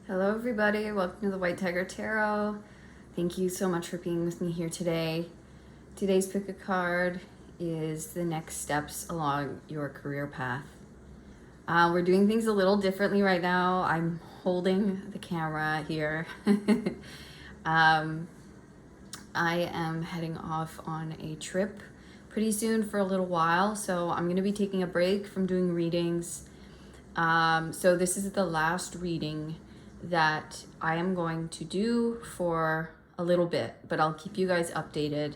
Hello everybody, welcome to the White Tiger Tarot. Thank you so much for being with me here today. Today's pick a card is the next steps along your career path. We're doing things a little differently right now. I'm holding the camera here. I am heading off on a trip pretty soon for a little while, so I'm going to be taking a break from doing readings. So this is the last reading that I am going to do for a little bit, but I'll keep you guys updated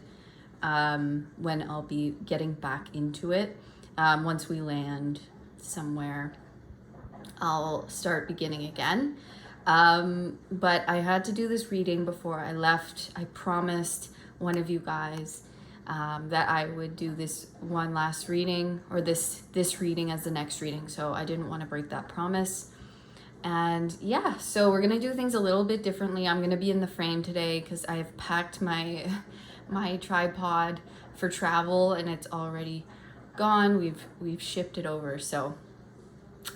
when I'll be getting back into it. Once we land somewhere, I'll start beginning again. But I had to do this reading before I left. I promised one of you guys that I would do this one last reading, or this reading as the next reading, so I didn't want to break that promise. And yeah, so we're gonna do things a little bit differently. I'm gonna be in the frame today because I have packed my tripod for travel and it's already gone. We've shipped it over. So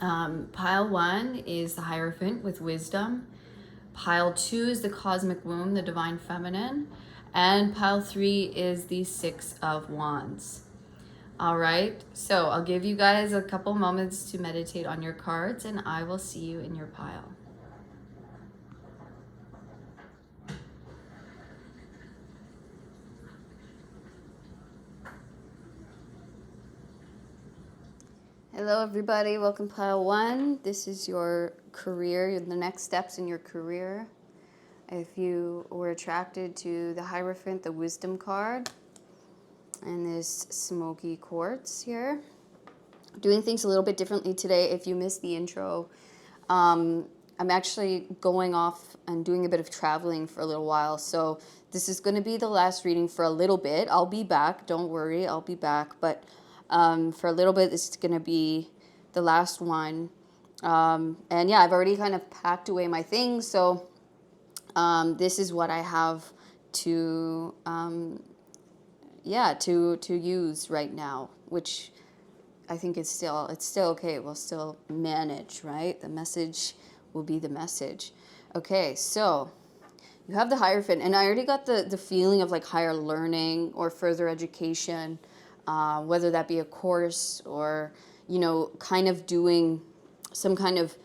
pile 1 is the Hierophant with wisdom. Pile 2 is the Cosmic Womb, the Divine Feminine. And pile 3 is the 6 of Wands. All right, so I'll give you guys a couple moments to meditate on your cards and I will see you in your pile. Hello everybody, welcome pile 1. This is your career, the next steps in your career. If you were attracted to the Hierophant, the Wisdom card, and this smoky quartz here. Doing things a little bit differently today. If you missed the intro, I'm actually going off and doing a bit of traveling for a little while. So this is going to be the last reading for a little bit. I'll be back. Don't worry, I'll be back. But for a little bit, this is going to be the last one. And yeah, I've already kind of packed away my things. So this is what I have to to use right now, which I think it's still okay. We'll still manage, right? The message will be the message. Okay, so you have the Hierophant, and I already got the feeling of like higher learning or further education, whether that be a course or, you know, kind of doing some kind of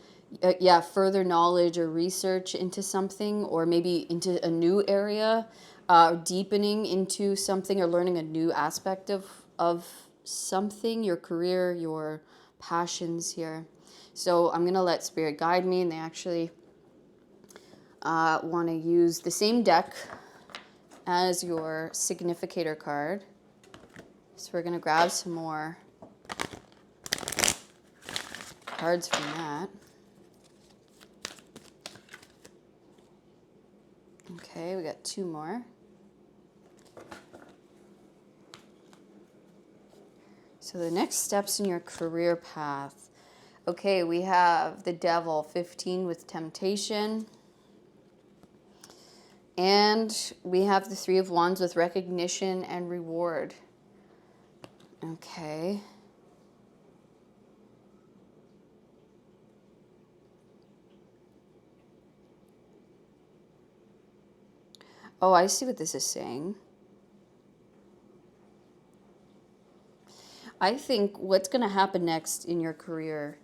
further knowledge or research into something, or maybe into a new area. Deepening into something or learning a new aspect of something, your career, your passions here. So I'm going to let Spirit guide me, and they actually want to use the same deck as your significator card. So we're going to grab some more cards from that. Okay, we got 2 more. So the next steps in your career path. Okay, we have the Devil, 15 with temptation. And we have the 3 of Wands with recognition and reward. Okay. Oh, I see what this is saying. I think what's going to happen next in your career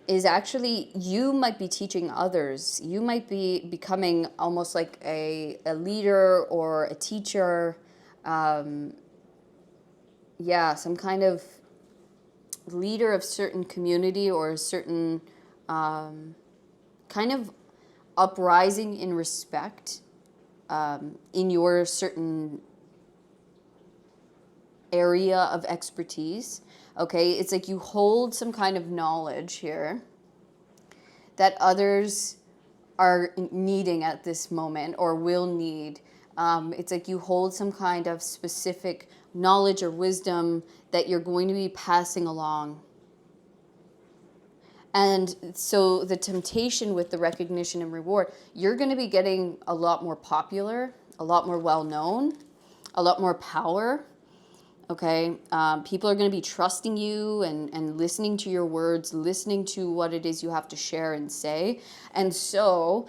is actually you might be teaching others. You might be becoming almost like a leader or a teacher. Some kind of leader of certain community or a certain kind of uprising in respect in your certain area of expertise. Okay, it's like you hold some kind of knowledge here that others are needing at this moment or will need. It's like you hold some kind of specific knowledge or wisdom that you're going to be passing along. And so the temptation with the recognition and reward, you're going to be getting a lot more popular, a lot more well-known, a lot more power. Okay, people are going to be trusting you and listening to your words, listening to what it is you have to share and say. And so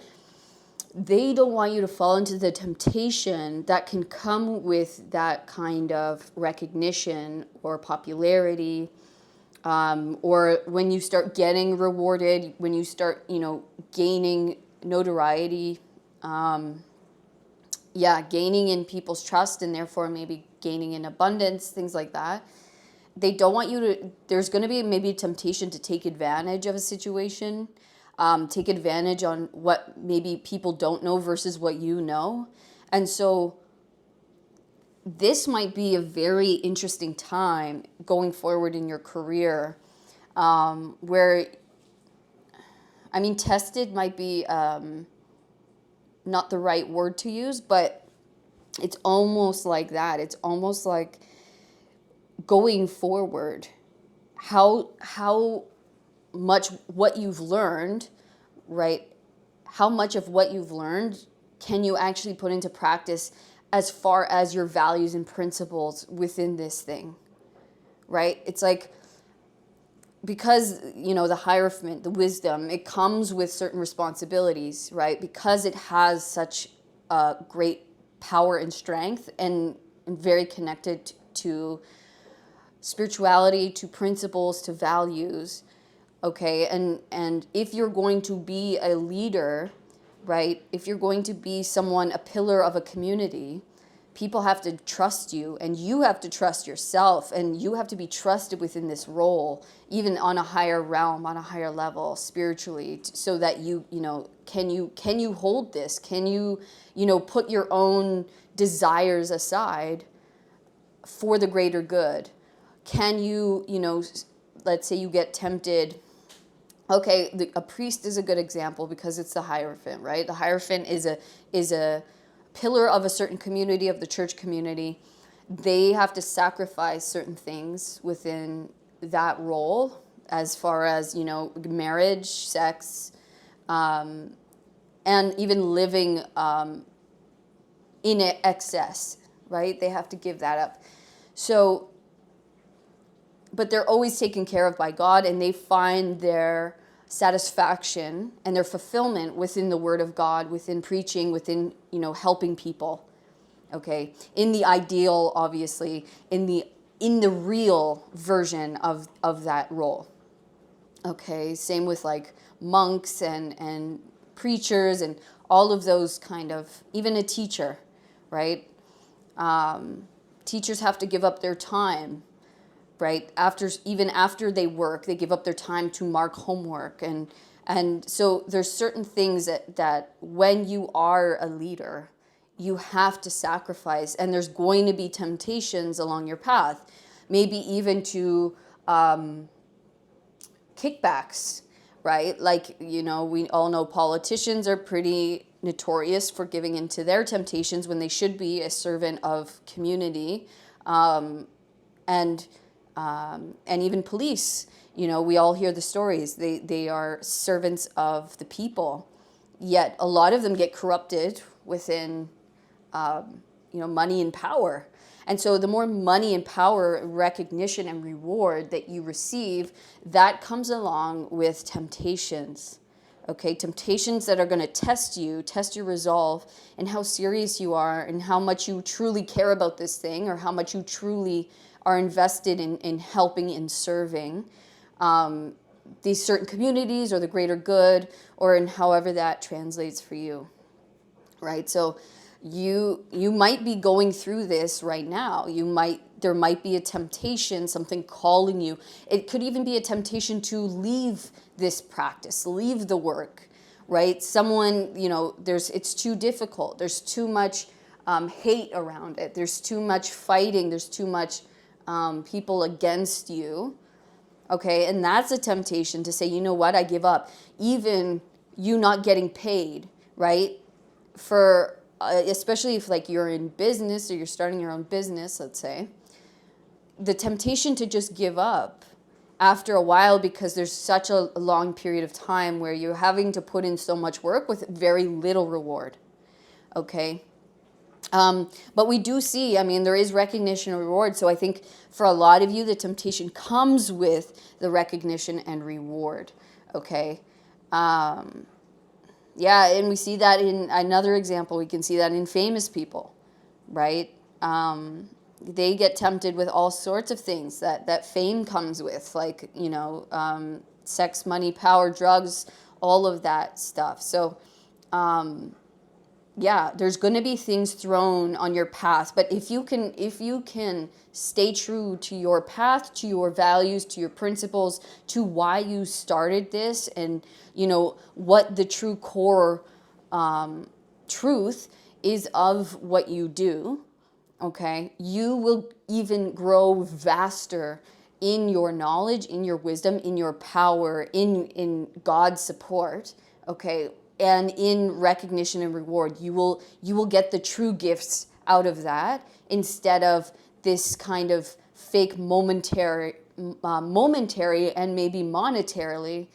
they don't want you to fall into the temptation that can come with that kind of recognition or popularity, or when you start getting rewarded, when you start, gaining notoriety, gaining in people's trust, and therefore maybe gaining in abundance, things like that. They don't want you to, there's going to be maybe a temptation to take advantage of a situation, take advantage on what maybe people don't know versus what you know. And so this might be a very interesting time going forward in your career, where, tested might be not the right word to use, but it's almost like that. It's almost like going forward, how much what you've learned, right? How much of what you've learned can you actually put into practice as far as your values and principles within this thing, right? It's like, because, the Hierophant, the wisdom, it comes with certain responsibilities, right? Because it has such great power and strength, and very connected to spirituality, to principles, to values. Okay, and if you're going to be a leader, right? If you're going to be someone, a pillar of a community, people have to trust you, and you have to trust yourself, and you have to be trusted within this role, even on a higher realm, on a higher level spiritually, so that can you hold this? Can you, put your own desires aside for the greater good? Can you, let's say you get tempted. Okay, a priest is a good example because it's the Hierophant, right? The Hierophant is a pillar of a certain community, of the church community. They have to sacrifice certain things within that role, as far as, marriage, sex, and even living in excess, right? They have to give that up. So, but they're always taken care of by God, and they find their satisfaction and their fulfillment within the Word of God, within preaching, within, helping people. Okay, in the ideal, obviously, in the real version of that role. Okay, same with like monks and preachers and all of those kind of, even a teacher, right? Teachers have to give up their time, right? Even after they work, they give up their time to mark homework. And so there's certain things that when you are a leader, you have to sacrifice, and there's going to be temptations along your path, maybe even to kickbacks, right? Like, we all know politicians are pretty notorious for giving into their temptations when they should be a servant of community, and even police. We all hear the stories. They are servants of the people, yet a lot of them get corrupted within, money and power. And so the more money and power, recognition and reward that you receive, that comes along with temptations. Okay, temptations that are going to test your resolve, and how serious you are, and how much you truly care about this thing, or how much you truly are invested in helping and serving these certain communities, or the greater good, or in however that translates for you, right? So you might be going through this right now. There might be a temptation, something calling you. It could even be a temptation to leave this practice, leave the work, right? Someone, it's too difficult. There's too much hate around it. There's too much fighting. There's too much people against you. Okay, and that's a temptation to say, you know what, I give up. Even you not getting paid, right? For especially if like you're in business, or you're starting your own business, let's say, the temptation to just give up after a while, because there's such a long period of time where you're having to put in so much work with very little reward. Okay, But we do see, I mean, there is recognition and reward. So I think for a lot of you, the temptation comes with the recognition and reward. Okay. Yeah, and we see that in another example. We can see that in famous people, right? They get tempted with all sorts of things that fame comes with, like, you know, sex, money, power, drugs, all of that stuff. So, yeah, there's going to be things thrown on your path, but if you can stay true to your path, to your values, to your principles, to why you started this, and you know what the true core truth is of what you do, okay, you will even grow vaster in your knowledge, in your wisdom, in your power, in God's support, okay, and in recognition and reward. You will get the true gifts out of that, instead of this kind of fake momentary and maybe monetarily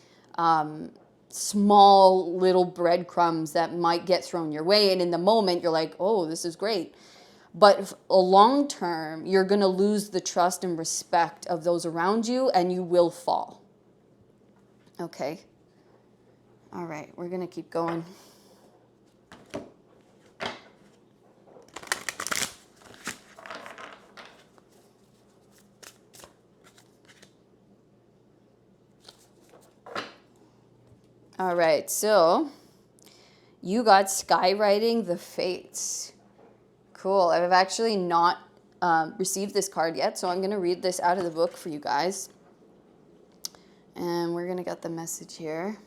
small little breadcrumbs that might get thrown your way, and in the moment you're like, oh, this is great. But long term, you're going to lose the trust and respect of those around you, and you will fall. Okay? All right, we're going to keep going. All right, so you got skywriting the fates. Cool. I've actually not received this card yet, so I'm going to read this out of the book for you guys. And we're going to get the message here.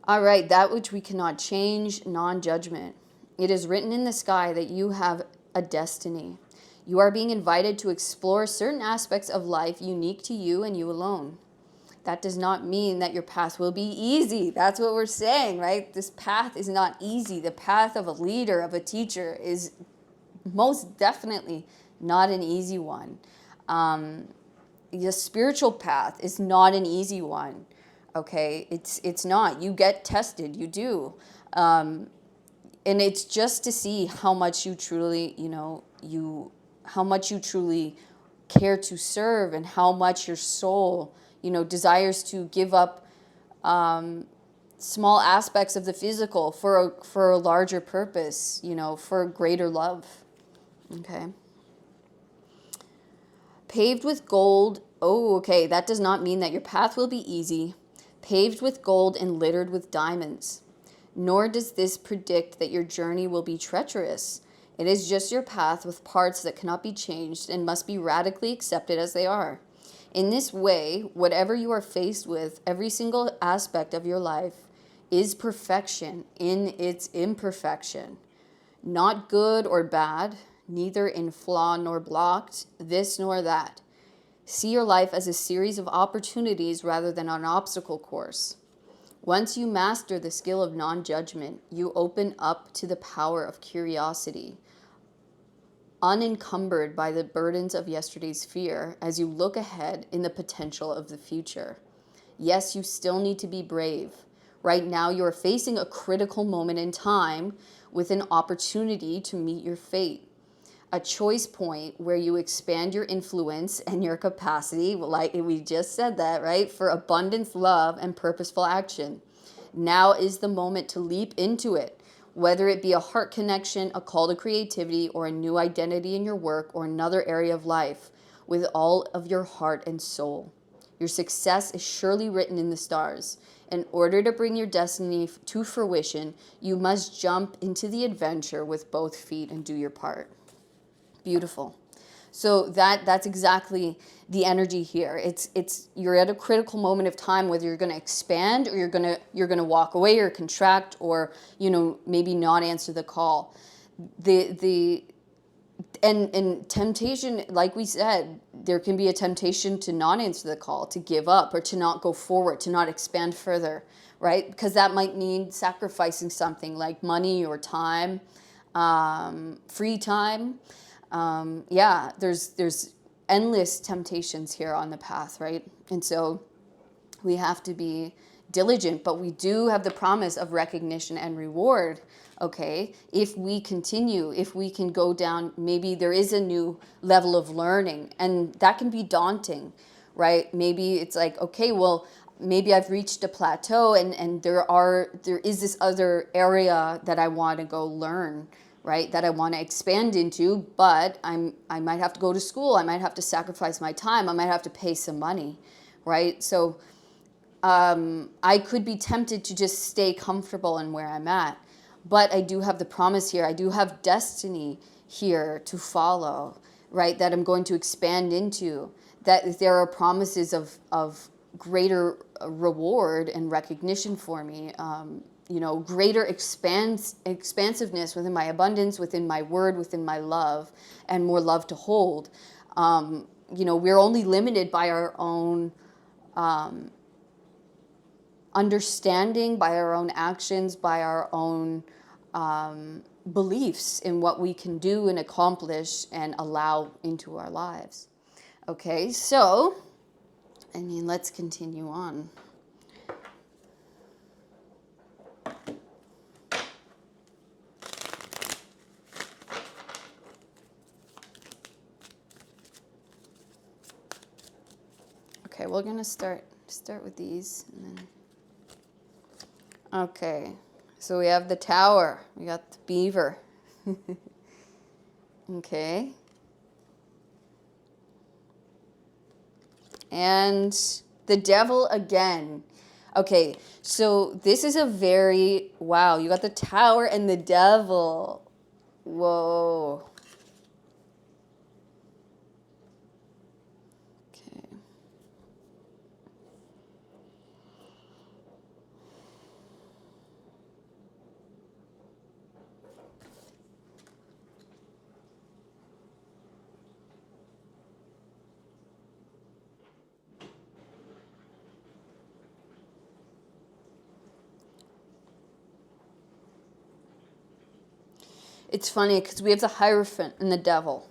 All right, that which we cannot change, non-judgment. It is written in the sky that you have a destiny. You are being invited to explore certain aspects of life unique to you and you alone. That does not mean that your path will be easy. That's what we're saying, right? This path is not easy. The path of a leader, of a teacher, is most definitely not an easy one. The spiritual path is not an easy one. Okay, it's not. You get tested. You do. And it's just to see how much you truly, how much you truly care to serve, and how much your soul, desires to give up small aspects of the physical for a larger purpose, for a greater love. Okay. Paved with gold. Oh, okay. That does not mean that your path will be easy. Paved with gold and littered with diamonds. Nor does this predict that your journey will be treacherous. It is just your path with parts that cannot be changed and must be radically accepted as they are. In this way, whatever you are faced with, every single aspect of your life is perfection in its imperfection. Not good or bad, neither in flaw nor blocked, this nor that. See your life as a series of opportunities rather than an obstacle course. Once you master the skill of non-judgment, you open up to the power of curiosity, unencumbered by the burdens of yesterday's fear as you look ahead in the potential of the future. Yes, you still need to be brave. Right now, you are facing a critical moment in time with an opportunity to meet your fate. A choice point where you expand your influence and your capacity, like we just said that, right? For abundance, love, and purposeful action. Now is the moment to leap into it, whether it be a heart connection, a call to creativity, or a new identity in your work or another area of life, with all of your heart and soul. Your success is surely written in the stars. In order to bring your destiny to fruition, you must jump into the adventure with both feet and do your part. Beautiful. So that's exactly the energy here. It's you're at a critical moment of time, whether you're going to expand or you're going to walk away or contract, or maybe not answer the call. And temptation, like we said, there can be a temptation to not answer the call, to give up, or to not go forward, to not expand further, right? Because that might mean sacrificing something like money or time, free time. There's endless temptations here on the path, right? And so we have to be diligent, but we do have the promise of recognition and reward. Okay, if we continue, if we can go down, maybe there is a new level of learning, and that can be daunting, right? Maybe it's like, okay, well, maybe I've reached a plateau, and there is this other area that I want to go learn, right? That I want to expand into, but I might have to go to school. I might have to sacrifice my time. I might have to pay some money, right? So I could be tempted to just stay comfortable in where I'm at. But I do have the promise here. I do have destiny here to follow, right? That I'm going to expand into. That there are promises of greater reward and recognition for me. Greater expansiveness within my abundance, within my word, within my love, and more love to hold. We're only limited by our own understanding, by our own actions, by our own beliefs in what we can do and accomplish and allow into our lives. Okay, so, let's continue on. Okay, we're gonna start with these, and then. Okay, so we have the Tower. We got the Beaver. Okay. And the Devil again. Okay, so this is wow, you got the Tower and the Devil. Whoa. Okay. It's funny because we have the Hierophant and the Devil.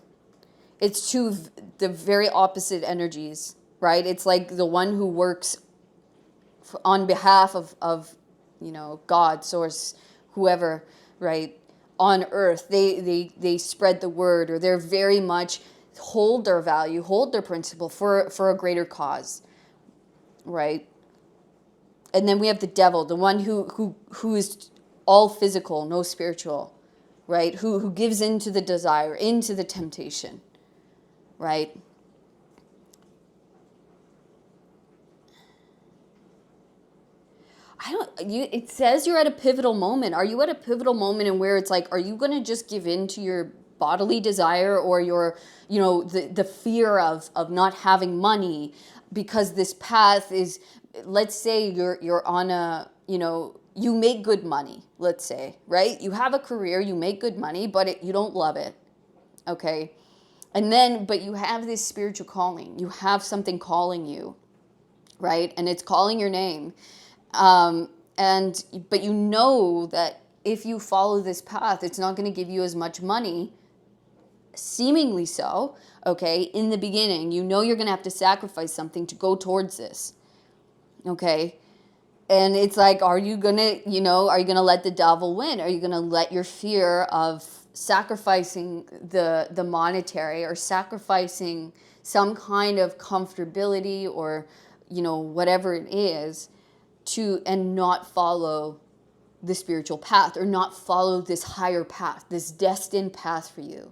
It's the very opposite energies, right? It's like the one who works on behalf of God, source, whoever, right, on earth. They spread the word, or they're very much hold their value, hold their principle for a greater cause, right? And then we have the Devil, the one who is all physical, no spiritual, right? Who gives into the desire, into the temptation, right? It says you're at a pivotal moment. Are you at a pivotal moment in where it's like, are you going to just give in to your bodily desire, or your, the fear of not having money, because this path is, let's say you're on a, you make good money, let's say, right? You have a career, you make good money, but you don't love it, okay? And then, but you have this spiritual calling. You have something calling you, right? And it's calling your name. But you know that if you follow this path, it's not going to give you as much money, seemingly so, okay, in the beginning. You know you're going to have to sacrifice something to go towards this, okay? And it's like, are you going to let the devil win? Are you going to let your fear of sacrificing the monetary, or sacrificing some kind of comfortability, or, whatever it is, and not follow the spiritual path, or not follow this higher path, this destined path for you?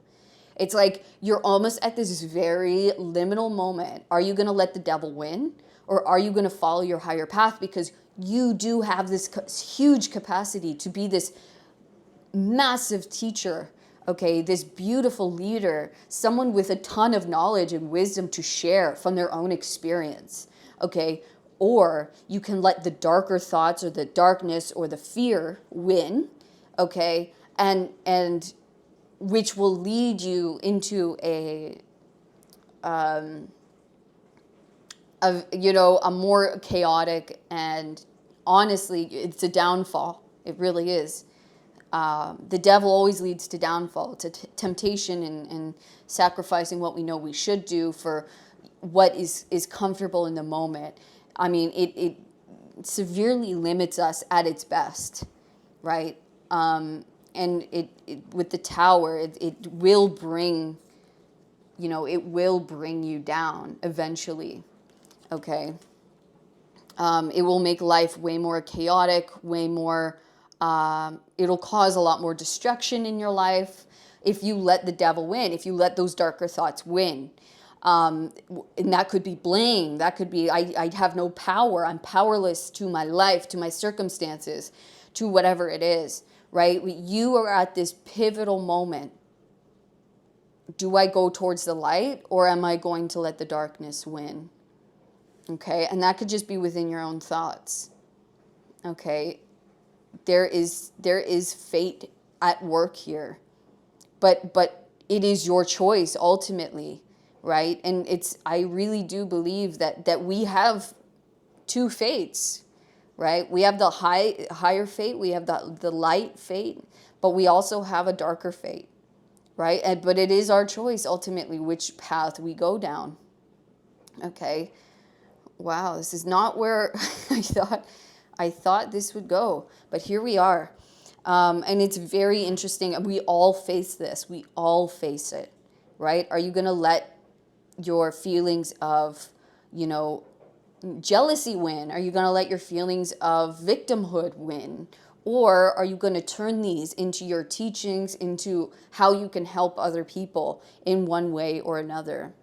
It's like you're almost at this very liminal moment. Are you going to let the devil win, or are you going to follow your higher path? Because you do have this huge capacity to be this massive teacher, okay, this beautiful leader, someone with a ton of knowledge and wisdom to share from their own experience, okay? Or you can let the darker thoughts, or the darkness, or the fear win, okay? And which will lead you into a more chaotic, and honestly, it's a downfall. It really is. The devil always leads to downfall, to temptation, and sacrificing what we know we should do for what is comfortable in the moment. I mean, severely limits us at its best, right? And it with the Tower, it will bring, it will bring you down eventually, okay? It will make life way more chaotic, way more, it'll cause a lot more destruction in your life if you let the devil win, if you let those darker thoughts win. And that could be blame. That could be, I have no power. I'm powerless to my life, to my circumstances, to whatever it is, right? You are at this pivotal moment. Do I go towards the light, or am I going to let the darkness win? Okay, and that could just be within your own thoughts. Okay, there is fate at work here, but it is your choice ultimately, right? And I really do believe that we have two fates, right? We have the higher fate, we have the light fate, but we also have a darker fate, right? But it is our choice ultimately which path we go down. Okay. Wow, this is not where I thought this would go, but here we are. And it's very interesting. We all face this. We all face it, right? Are you going to let your feelings of, jealousy win? Are you going to let your feelings of victimhood win? Or are you going to turn these into your teachings, into how you can help other people in one way or another?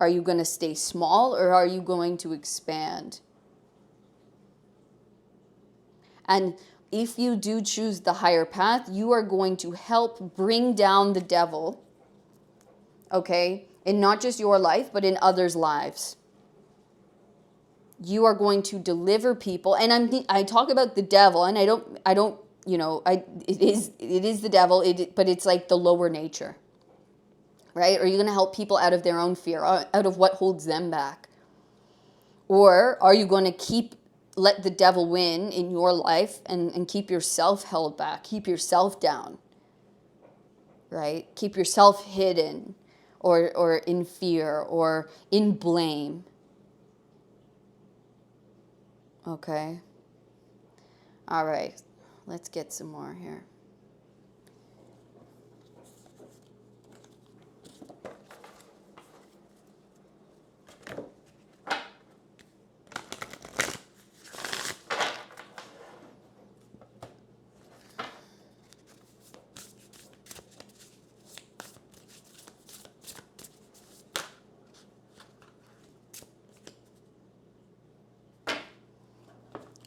Are you going to stay small, or are you going to expand? And if you do choose the higher path, you are going to help bring down the devil, okay? In not just your life, but in others' lives. You are going to deliver people, and I talk about the devil, and I don't, it is the devil, but it's like the lower nature. Right? Are you going to help people out of their own fear, out of what holds them back? Or are you going to let the devil win in your life and keep yourself held back, keep yourself down, right? Keep yourself hidden or in fear or in blame. Okay. All right. Let's get some more here.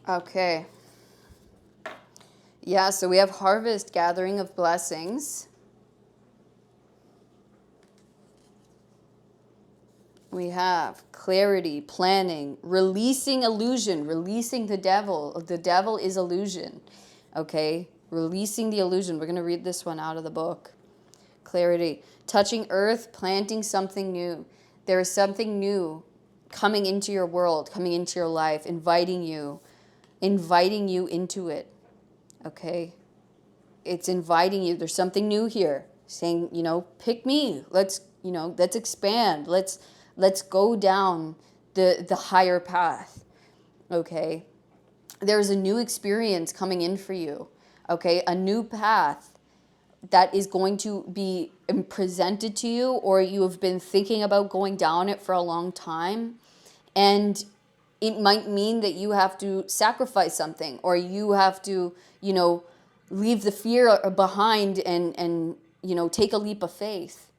Okay. Yeah, so we have harvest, gathering of blessings. We have clarity, planning, releasing illusion, releasing the devil. The devil is illusion, okay? Releasing the illusion. We're going to read this one out of the book. Clarity, touching earth, planting something new. There is something new coming into your world, coming into your life, inviting you into it, okay? It's inviting you. There's something new here, saying, pick me. Let's expand. Let's go down the higher path, okay? There's a new experience coming in for you, okay? A new path that is going to be presented to you, or you have been thinking about going down it for a long time. And it might mean that you have to sacrifice something, or you have to, leave the fear behind and take a leap of faith,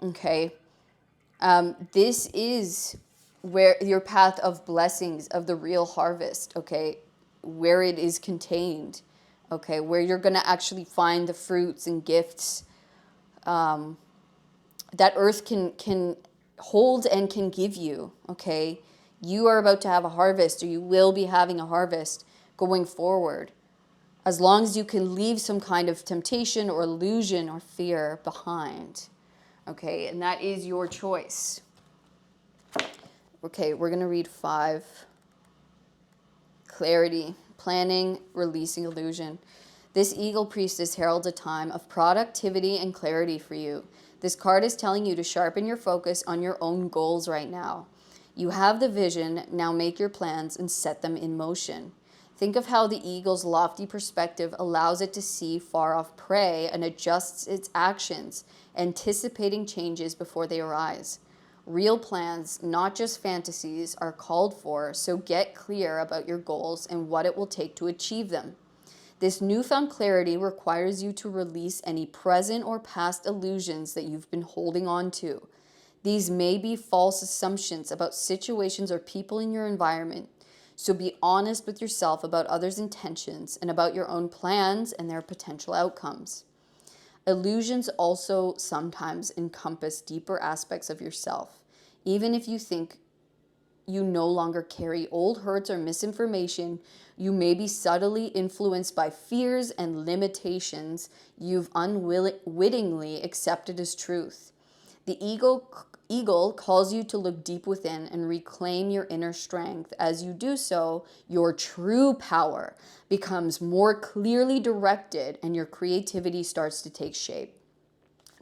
okay? This is where your path of blessings, of the real harvest, okay, where it is contained, okay, where you're going to actually find the fruits and gifts that earth can hold and can give you, okay? You are about to have a harvest, or you will be having a harvest going forward, as long as you can leave some kind of temptation or illusion or fear behind. Okay, and that is your choice. Okay, we're going to read 5. Clarity, planning, releasing illusion. This eagle priestess heralds a time of productivity and clarity for you. This card is telling you to sharpen your focus on your own goals right now. You have the vision, now make your plans and set them in motion. Think of how the eagle's lofty perspective allows it to see far off prey and adjusts its actions, anticipating changes before they arise. Real plans, not just fantasies, are called for, so get clear about your goals and what it will take to achieve them. This newfound clarity requires you to release any present or past illusions that you've been holding on to. These may be false assumptions about situations or people in your environment. So be honest with yourself about others' intentions and about your own plans and their potential outcomes. Illusions also sometimes encompass deeper aspects of yourself. Even if you think you no longer carry old hurts or misinformation, you may be subtly influenced by fears and limitations you've unwittingly accepted as truth. The eagle calls you to look deep within and reclaim your inner strength. As you do so, your true power becomes more clearly directed and your creativity starts to take shape.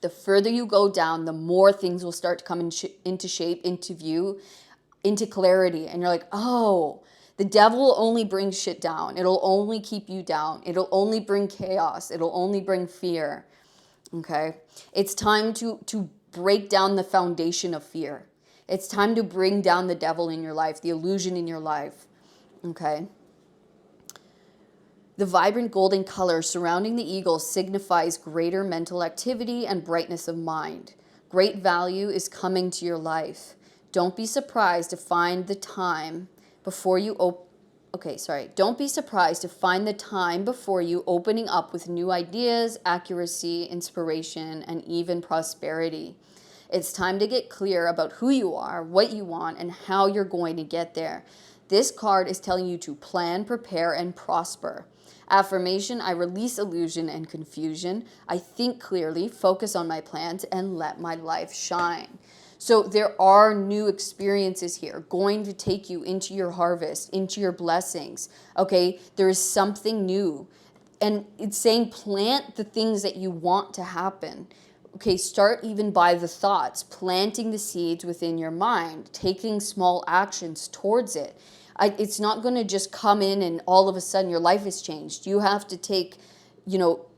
The further you go down, the more things will start to come into shape, into view, into clarity. And you're like, oh, the devil will only bring shit down. It'll only keep you down. It'll only bring chaos. It'll only bring fear. Okay? It's time to break down the foundation of fear. It's time to bring down the devil in your life, the illusion in your life. Okay? The vibrant golden color surrounding the eagle signifies greater mental activity and brightness of mind. Great value is coming to your life. Don't be surprised to find the time before you Don't be surprised to find the time before you opening up with new ideas, accuracy, inspiration, and even prosperity. It's time to get clear about who you are, what you want, and how you're going to get there. This card is telling you to plan, prepare, and prosper. Affirmation: I release illusion and confusion. I think clearly, focus on my plans, and let my life shine. So there are new experiences here going to take you into your harvest, into your blessings. Okay, there is something new. And it's saying plant the things that you want to happen. Okay, start even by the thoughts, planting the seeds within your mind, taking small actions towards it. It's not going to just come in and all of a sudden your life has changed. You have to take,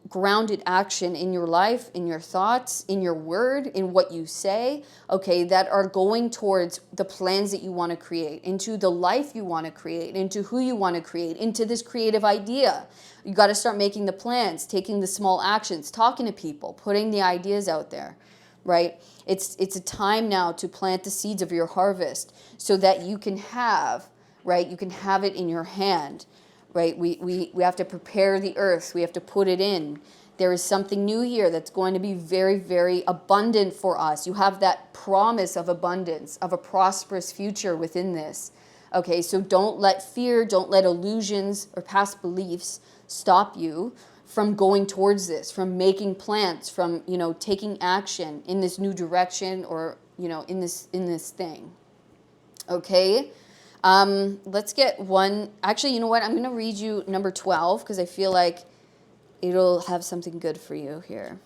grounded action in your life, in your thoughts, in your word, in what you say, okay, that are going towards the plans that you want to create, into the life you want to create, into who you want to create, into this creative idea. You got to start making the plans, taking the small actions, talking to people, putting the ideas out there, right? It's a time now to plant the seeds of your harvest so that you can have, right? You can have it in your hand. Right? We have to prepare the earth. We have to put it in. There is something new here that's going to be very, very abundant for us. You have that promise of abundance, of a prosperous future within this. Okay, so don't let fear, don't let illusions or past beliefs stop you from going towards this, from making plans, from, taking action in this new direction or, in this thing. Okay? Let's get one. Actually, you know what? I'm going to read you number 12 because I feel like it'll have something good for you here.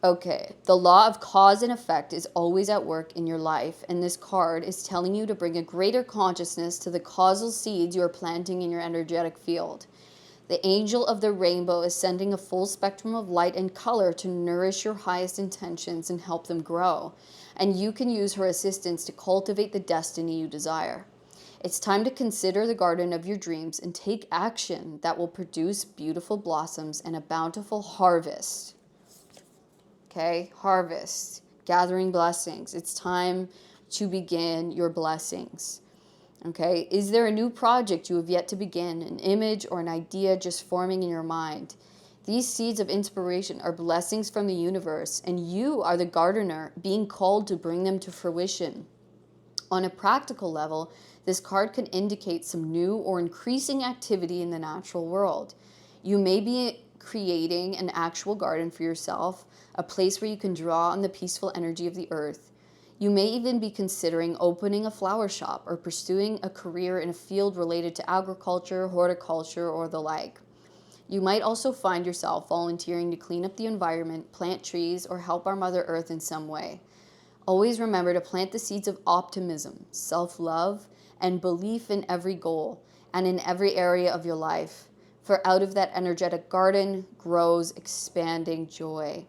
Okay. The law of cause and effect is always at work in your life, and this card is telling you to bring a greater consciousness to the causal seeds you are planting in your energetic field. The angel of the rainbow is sending a full spectrum of light and color to nourish your highest intentions and help them grow. And you can use her assistance to cultivate the destiny you desire. It's time to consider the garden of your dreams and take action that will produce beautiful blossoms and a bountiful harvest. Okay, harvest, gathering blessings. It's time to begin your blessings. Okay, is there a new project you have yet to begin, an image or an idea just forming in your mind? These seeds of inspiration are blessings from the universe, and you are the gardener being called to bring them to fruition. On a practical level, this card can indicate some new or increasing activity in the natural world. You may be creating an actual garden for yourself, a place where you can draw on the peaceful energy of the earth. You may even be considering opening a flower shop or pursuing a career in a field related to agriculture, horticulture, or the like. You might also find yourself volunteering to clean up the environment, plant trees, or help our Mother Earth in some way. Always remember to plant the seeds of optimism, self-love, and belief in every goal and in every area of your life. For out of that energetic garden grows expanding joy.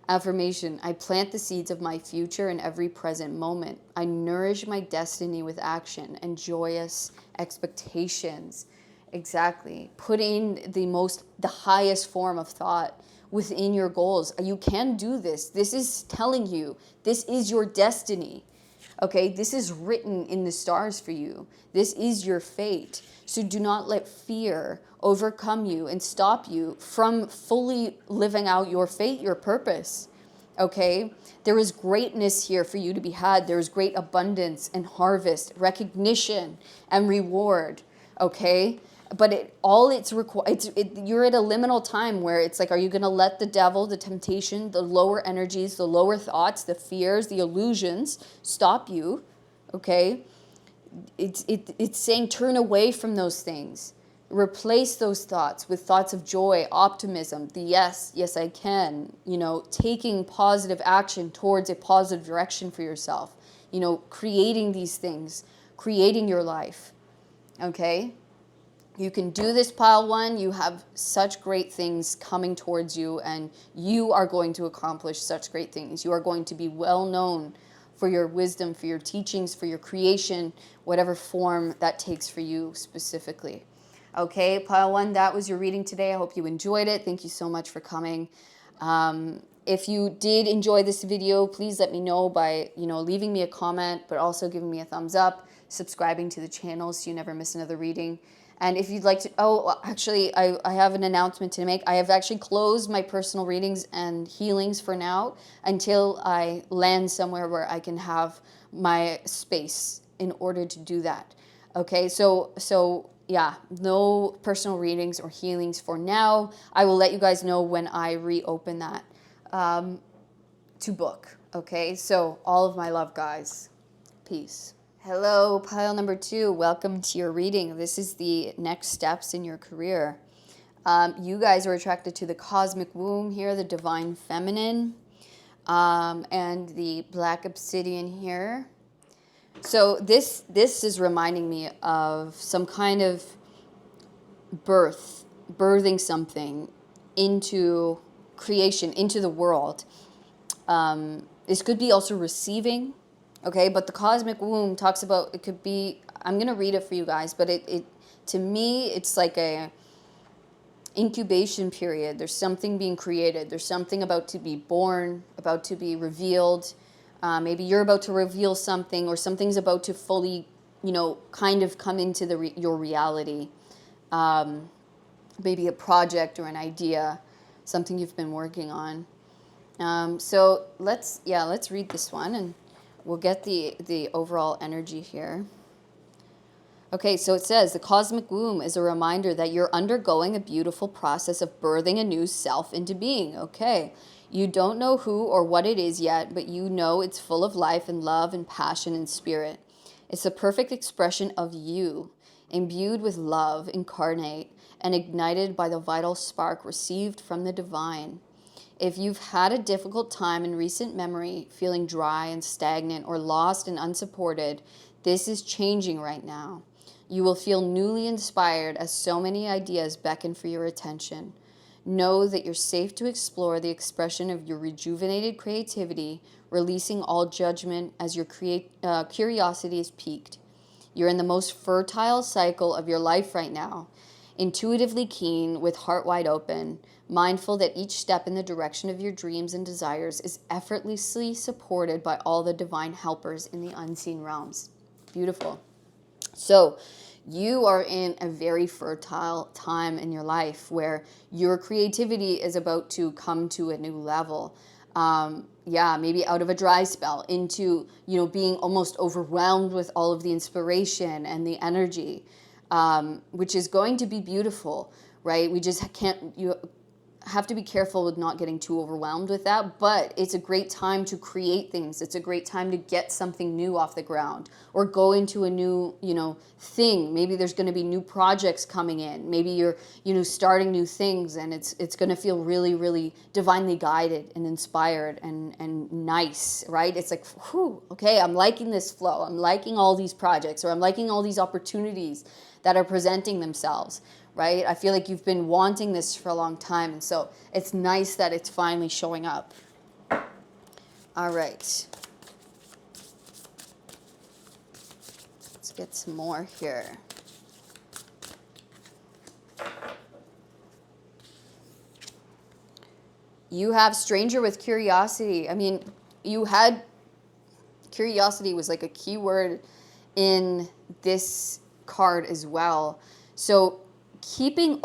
Affirmation: I plant the seeds of my future in every present moment. I nourish my destiny with action and joyous expectations. Exactly. Putting the highest form of thought within your goals. You can do this. This is telling you, this is your destiny. Okay, this is written in the stars for you. This is your fate. So do not let fear overcome you and stop you from fully living out your fate, your purpose. Okay, there is greatness here for you to be had. There is great abundance and harvest, recognition and reward. Okay, but you're at a liminal time where it's like, are you going to let the devil, the temptation, the lower energies, the lower thoughts, the fears, the illusions stop you? Okay, it's saying turn away from those things. Replace those thoughts with thoughts of joy, optimism, the yes I can, taking positive action towards a positive direction for yourself, creating these things, creating your life. Okay, you can do this, pile one. You have such great things coming towards you, and you are going to accomplish such great things. You are going to be well known for your wisdom, for your teachings, for your creation, whatever form that takes for you specifically. Okay, pile one, that was your reading today. I hope you enjoyed it. Thank you so much for coming. If you did enjoy this video, please let me know by, leaving me a comment, but also giving me a thumbs up, subscribing to the channel so you never miss another reading. And if you'd like to, actually, I have an announcement to make. I have actually closed my personal readings and healings for now until I land somewhere where I can have my space in order to do that. Okay, so yeah, no personal readings or healings for now. I will let you guys know when I reopen that to book. Okay, so all of my love, guys. Peace. Hello, pile number 2. Welcome to your reading. This is the next steps in your career. You guys are attracted to the cosmic womb here, the divine feminine, and the black obsidian here. So this is reminding me of some kind of birthing something into creation, into the world. This could be also receiving. Okay, but the cosmic womb talks about, it could be, I'm going to read it for you guys, but it to me, it's like a incubation period. There's something being created. There's something about to be born, about to be revealed. Maybe you're about to reveal something, or something's about to fully, kind of come into your reality. Maybe a project or an idea, something you've been working on. So let's read this one, and we'll get the overall energy here. Okay, so it says, the cosmic womb is a reminder that you're undergoing a beautiful process of birthing a new self into being. Okay, you don't know who or what it is yet, but you know it's full of life and love and passion and spirit. It's a perfect expression of you, imbued with love, incarnate, and ignited by the vital spark received from the divine. If you've had a difficult time in recent memory, feeling dry and stagnant or lost and unsupported, this is changing right now. You will feel newly inspired as so many ideas beckon for your attention. Know that you're safe to explore the expression of your rejuvenated creativity, releasing all judgment as your curiosity is piqued. You're in the most fertile cycle of your life right now, intuitively keen, with heart wide open, mindful that each step in the direction of your dreams and desires is effortlessly supported by all the divine helpers in the unseen realms. Beautiful. So you are in a very fertile time in your life where your creativity is about to come to a new level. Maybe out of a dry spell into, being almost overwhelmed with all of the inspiration and the energy, which is going to be beautiful, right? We just have to be careful with not getting too overwhelmed with that, but it's a great time to create things. It's a great time to get something new off the ground or go into a new, thing. Maybe there's going to be new projects coming in. Maybe you're, starting new things, and it's going to feel really, really divinely guided and inspired and nice, right? It's like, whew, okay, I'm liking this flow. I'm liking all these projects, or I'm liking all these opportunities that are presenting themselves. Right? I feel like you've been wanting this for a long time, and so it's nice that it's finally showing up. All right. Let's get some more here. You have stranger with curiosity. I mean, you had curiosity was like a key word in this card as well. So keeping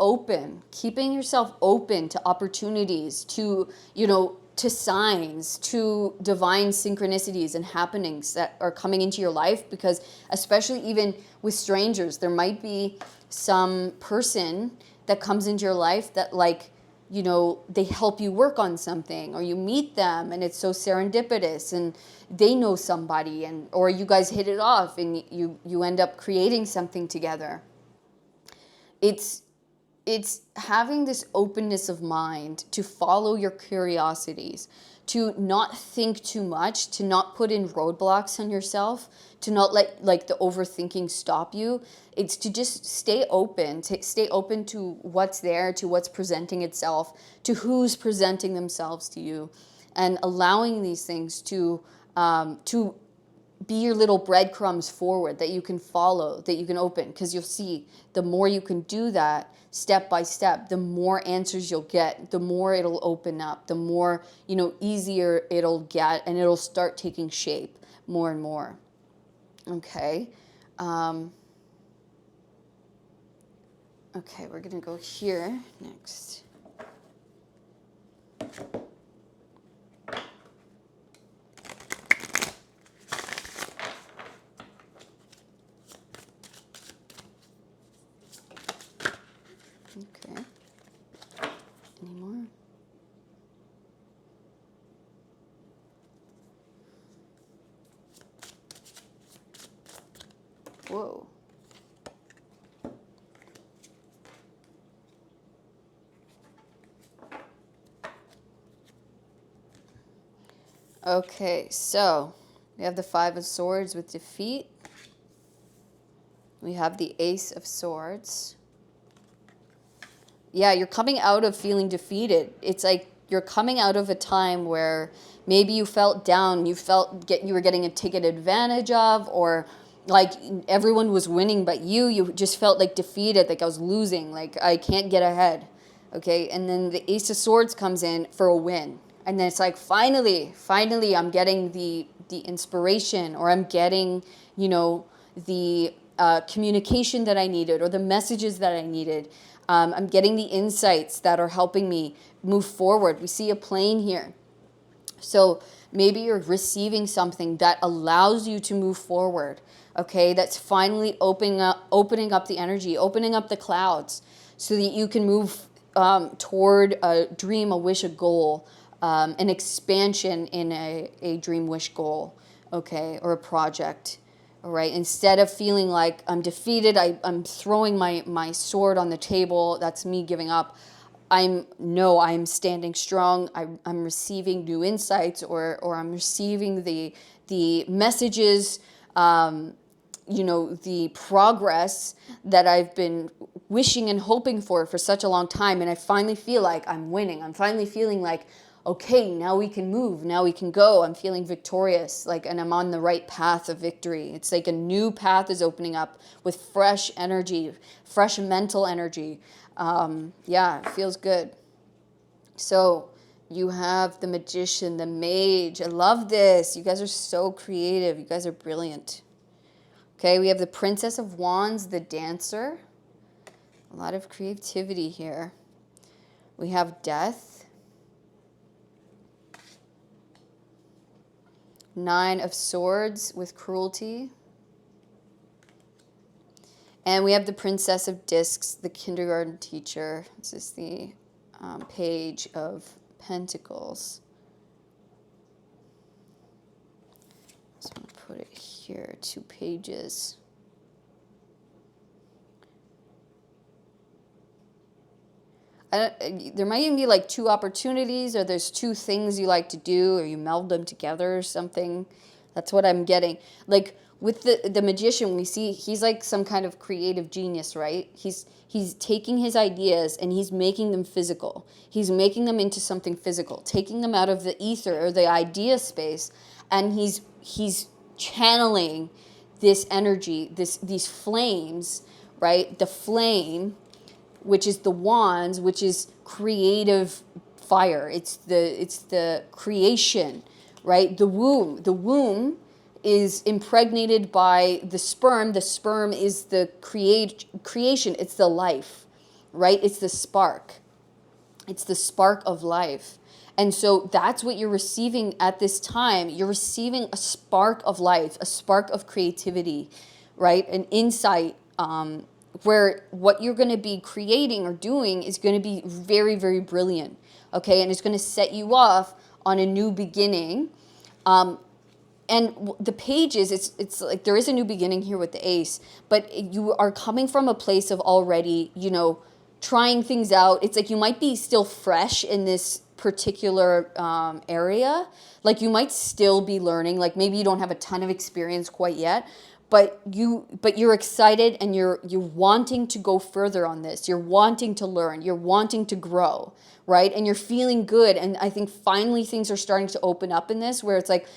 yourself open to opportunities, to, to signs, to divine synchronicities and happenings that are coming into your life, because especially even with strangers, there might be some person that comes into your life that they help you work on something, or you meet them and it's so serendipitous and they know somebody, or you guys hit it off and you end up creating something together. It's having this openness of mind to follow your curiosities, to not think too much, to not put in roadblocks on yourself, to not let the overthinking stop you. It's to just stay open to what's there, to what's presenting itself, to who's presenting themselves to you, and allowing these things to be your little breadcrumbs forward that you can follow, that you can open, because you'll see the more you can do that step by step, the more answers you'll get, the more it'll open up, the more, easier it'll get, and it'll start taking shape more and more. Okay. Okay, we're going to go here next. Okay. Any more? Whoa. Okay, so we have the Five of Swords with defeat. We have the Ace of Swords. Yeah, you're coming out of feeling defeated. It's like you're coming out of a time where maybe you felt down, you were getting taken advantage of, or like everyone was winning but you just felt like defeated, like I was losing, like I can't get ahead. Okay, and then the Ace of Swords comes in for a win. And then it's like, finally, I'm getting the inspiration, or I'm getting, the communication that I needed, or the messages that I needed. I'm getting the insights that are helping me move forward. We see a plane here. So maybe you're receiving something that allows you to move forward, okay? That's finally opening up the energy, opening up the clouds, so that you can move toward a dream, a wish, a goal, an expansion in a dream, wish, goal, okay, or a project. All right, instead of feeling like I'm defeated, I'm throwing my sword on the table, that's me giving up. I'm standing strong. I'm receiving new insights, or I'm receiving the messages, the progress that I've been wishing and hoping for such a long time. And I finally feel like I'm winning. I'm finally feeling like, okay, now we can move, now we can go. I'm feeling victorious, and I'm on the right path of victory. It's like a new path is opening up with fresh energy, fresh mental energy. It feels good. So you have the Magician, the Mage. I love this. You guys are so creative. You guys are brilliant. Okay, we have the Princess of Wands, the Dancer. A lot of creativity here. We have Death. Nine of Swords with Cruelty. And we have the Princess of Discs, the kindergarten teacher. This is the Page of Pentacles. So I'm going to put it here, 2 pages. There might even be like 2 opportunities, or there's 2 things you like to do, or you meld them together or something. That's what I'm getting. Like with the magician, we see he's like some kind of creative genius, right? He's taking his ideas and he's making them physical. He's making them into something physical, taking them out of the ether or the idea space, and he's channeling this energy, these flames, right? The flame, which is the wands, which is creative fire. It's the creation, right? The womb. The womb is impregnated by the sperm. The sperm is the creation. It's the life, right? It's the spark. It's the spark of life. And so that's what you're receiving at this time. You're receiving a spark of life, a spark of creativity, right? An insight, where what you're going to be creating or doing is going to be very, very brilliant, okay? And it's going to set you off on a new beginning. And the pages, it's like there is a new beginning here with the ace, but you are coming from a place of already, trying things out. It's like you might be still fresh in this particular area. Like you might still be learning. Like maybe you don't have a ton of experience quite yet, but you're excited and you're wanting to go further on this. You're wanting to learn. You're wanting to grow, right? And you're feeling good. And I think finally things are starting to open up in this, where it's like,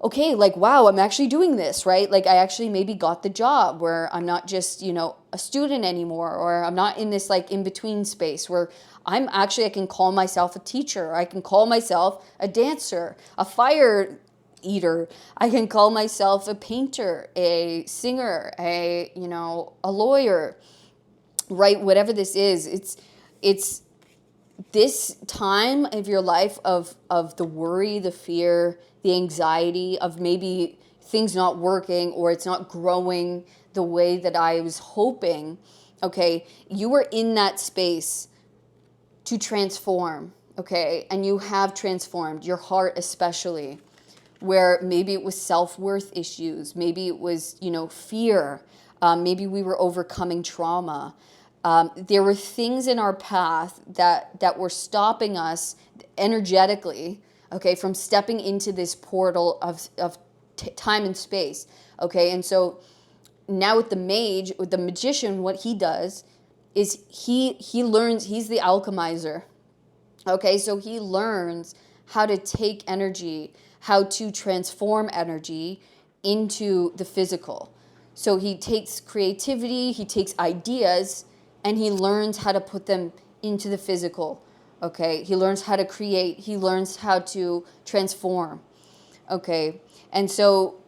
okay, like, wow, I'm actually doing this, right? Like I actually maybe got the job where I'm not just, a student anymore, or I'm not in this like in between space where I can call myself a teacher. I can call myself a dancer, a fire eater. I can call myself a painter, a singer, a lawyer, right? Whatever this is, it's this time of your life of the worry, the fear, the anxiety of maybe things not working or it's not growing the way that I was hoping, okay? You were in that space to transform, okay? And you have transformed, your heart especially, where maybe it was self-worth issues, maybe it was, fear, maybe we were overcoming trauma. There were things in our path that were stopping us energetically, okay, from stepping into this portal of time and space, okay? And so now with the mage, with the magician, what he does is he learns, he's the alchemizer, okay? So he learns how to take energy, how to transform energy into the physical. So he takes creativity, he takes ideas, and he learns how to put them into the physical, okay? He learns how to create. He learns how to transform, okay? And so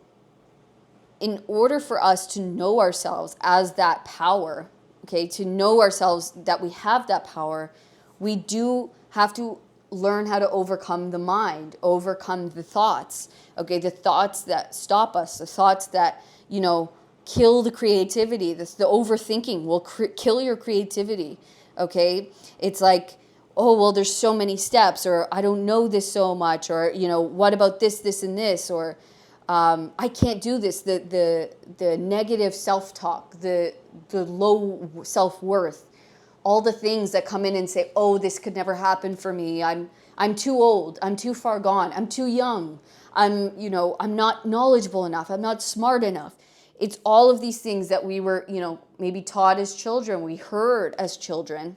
in order for us to know ourselves as that power, okay, to know ourselves that we have that power, we do have to learn how to overcome the mind, overcome the thoughts, okay? The thoughts that stop us, the thoughts that, kill the creativity. The overthinking will kill your creativity, okay? It's like, oh, well, there's so many steps, or I don't know this so much, or, what about this, and this, or I can't do this. The negative self-talk, the low self-worth, all the things that come in and say, oh, this could never happen for me. I'm too old. I'm too far gone. I'm too young. I'm not knowledgeable enough. I'm not smart enough. It's all of these things that we were, maybe taught as children, we heard as children,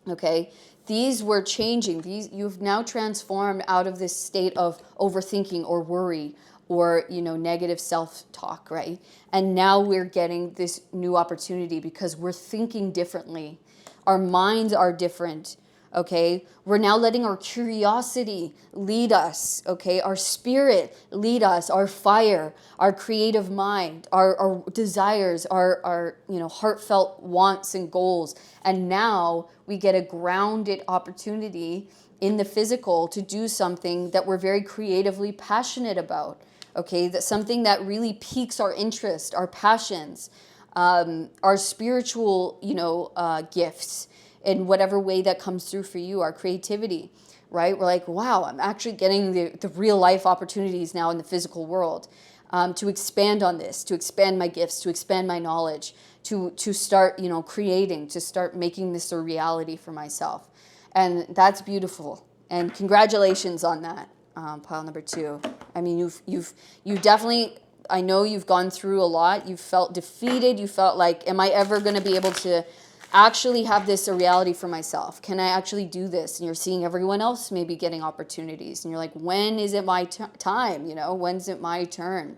okay? These were changing. You've now transformed out of this state of overthinking or worry or, negative self-talk, right? And now we're getting this new opportunity because we're thinking differently. Our minds are different, okay? We're now letting our curiosity lead us, okay? Our spirit lead us, our fire, our creative mind, our desires, our heartfelt wants and goals. And now we get a grounded opportunity in the physical to do something that we're very creatively passionate about, okay? That's something that really piques our interest, our passions, our spiritual, gifts. in whatever way that comes through for you, our creativity, right? We're like, wow, I'm actually getting the real life opportunities now in the physical world, to expand on this, to expand my gifts, to expand my knowledge, to start, creating, to start making this a reality for myself. And that's beautiful. And congratulations on that, pile number 2. I mean, you've definitely, I know you've gone through a lot. You felt defeated. You felt like, am I ever going to be able to actually have this a reality for myself? Can I actually do this? And you're seeing everyone else maybe getting opportunities. And you're like, when is it my time? When's it my turn?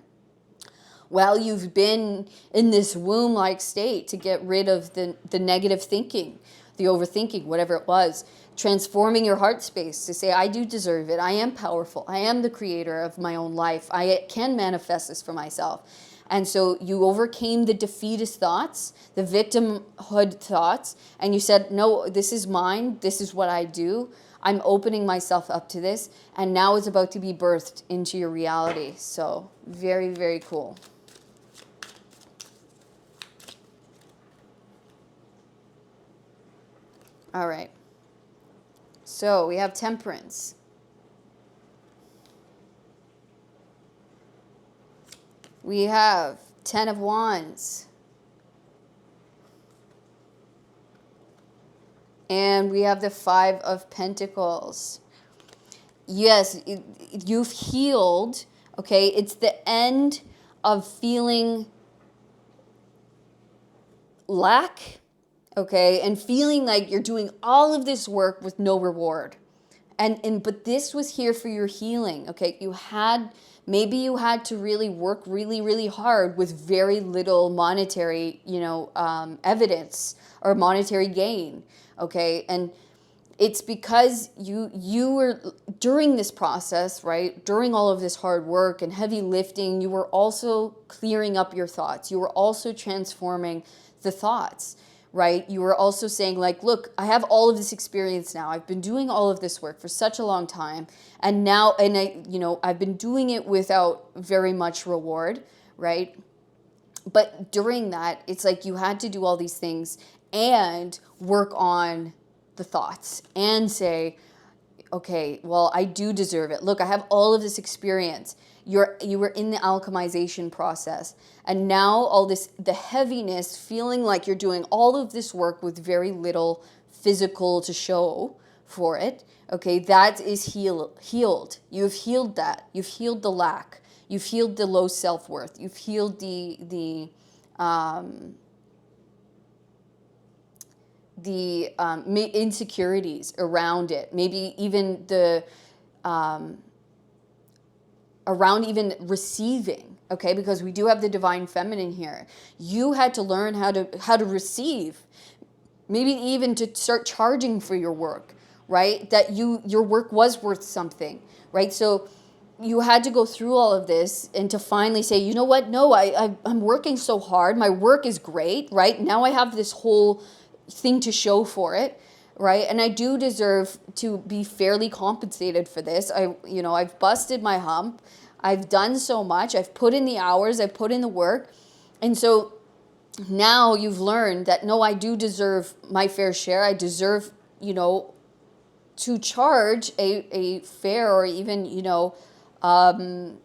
Well, you've been in this womb-like state to get rid of the negative thinking, the overthinking, whatever it was, transforming your heart space to say, I do deserve it. I am powerful. I am the creator of my own life. I can manifest this for myself. And so you overcame the defeatist thoughts, the victimhood thoughts, and you said, no, this is mine. This is what I do. I'm opening myself up to this. And now it's about to be birthed into your reality. So very, very cool. All right. So we have Temperance. We have 10 of Wands. And we have the 5 of Pentacles. Yes, you've healed, okay? It's the end of feeling lack, okay? And feeling like you're doing all of this work with no reward. But this was here for your healing, okay? Maybe you had to really work really, really hard with very little monetary, evidence or monetary gain, okay? And it's because you were, during this process, right, during all of this hard work and heavy lifting, you were also clearing up your thoughts. You were also transforming the thoughts, right? You were also saying like, look, I have all of this experience now. I've been doing all of this work for such a long time. And now, I've been doing it without very much reward, right? But during that, it's like you had to do all these things and work on the thoughts and say, okay, well, I do deserve it. Look, I have all of this experience. You were in the alchemization process. And now the heaviness, feeling like you're doing all of this work with very little physical to show for it, okay, that is healed. You've healed that. You've healed the lack. You've healed the low self-worth. You've healed the insecurities around it. Maybe even around even receiving, okay? Because we do have the divine feminine here. You had to learn how to receive, maybe even to start charging for your work, right? That your work was worth something, right? So you had to go through all of this and to finally say, you know what? No, I'm working so hard. My work is great, right? Now I have this whole thing to show for it, right? And I do deserve to be fairly compensated for this. I've busted my hump. I've done so much. I've put in the hours. I've put in the work. And so now you've learned that, no, I do deserve my fair share. I deserve, to charge a fair or even, I don't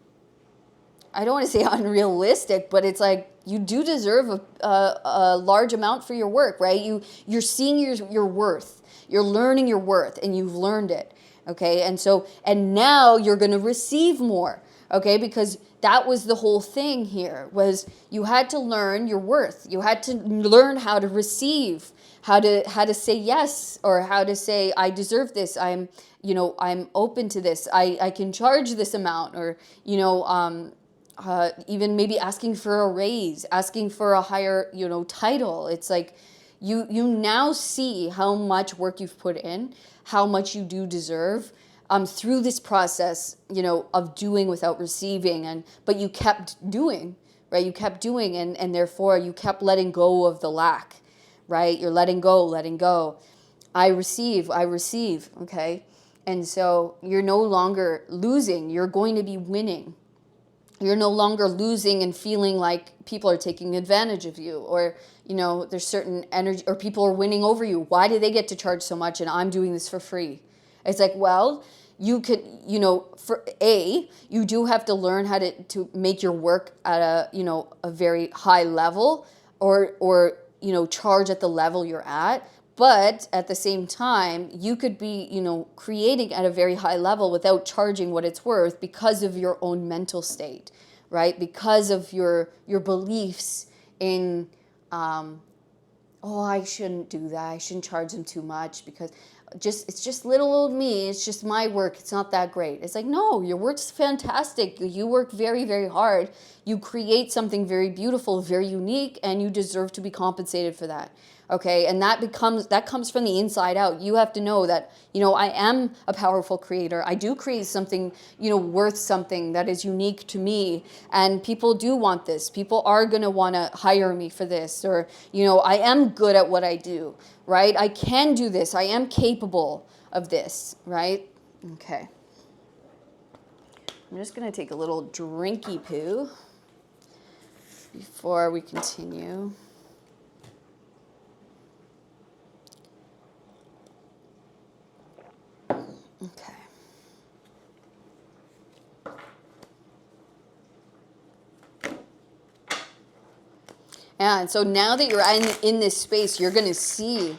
want to say unrealistic, but it's like you do deserve a large amount for your work, right? You're seeing your worth. You're learning your worth, and you've learned it, okay? And now you're going to receive more, okay? Because that was the whole thing here, was you had to learn your worth. You had to learn how to receive, how to say yes, or how to say, I deserve this. I'm open to this. I can charge this amount, or, even maybe asking for a raise, asking for a higher, title. It's like you now see how much work you've put in, how much you do deserve through this process, of doing without receiving. But you kept doing, right? You kept doing, and therefore you kept letting go of the lack, right? You're letting go. I receive, okay? And so you're no longer losing. You're going to be winning. You're no longer losing and feeling like people are taking advantage of you, or, you know, there's certain energy, or people are winning over you. Why do they get to charge so much and I'm doing this for free? It's like, well, you could, you know, you do have to learn how to make your work at a, you know, a very high level, or, you know, charge at the level you're at. But at the same time, you could be, you know, creating at a very high level without charging what it's worth because of your own mental state, right? Because of your beliefs in, oh, I shouldn't do that. I shouldn't charge them too much because it's just little old me. It's just my work. It's not that great. It's like, no, your work's fantastic. You work very, very hard. You create something very beautiful, very unique, and you deserve to be compensated for that. Okay, and that comes from the inside out. You have to know that, you know, I am a powerful creator. I do create something, you know, worth something that is unique to me, and people do want this. People are going to want to hire me for this, or, you know, I am good at what I do, right? I can do this. I am capable of this, right? Okay. I'm just going to take a little drinky poo before we continue. Okay. Yeah, and so now that you're in this space, you're gonna see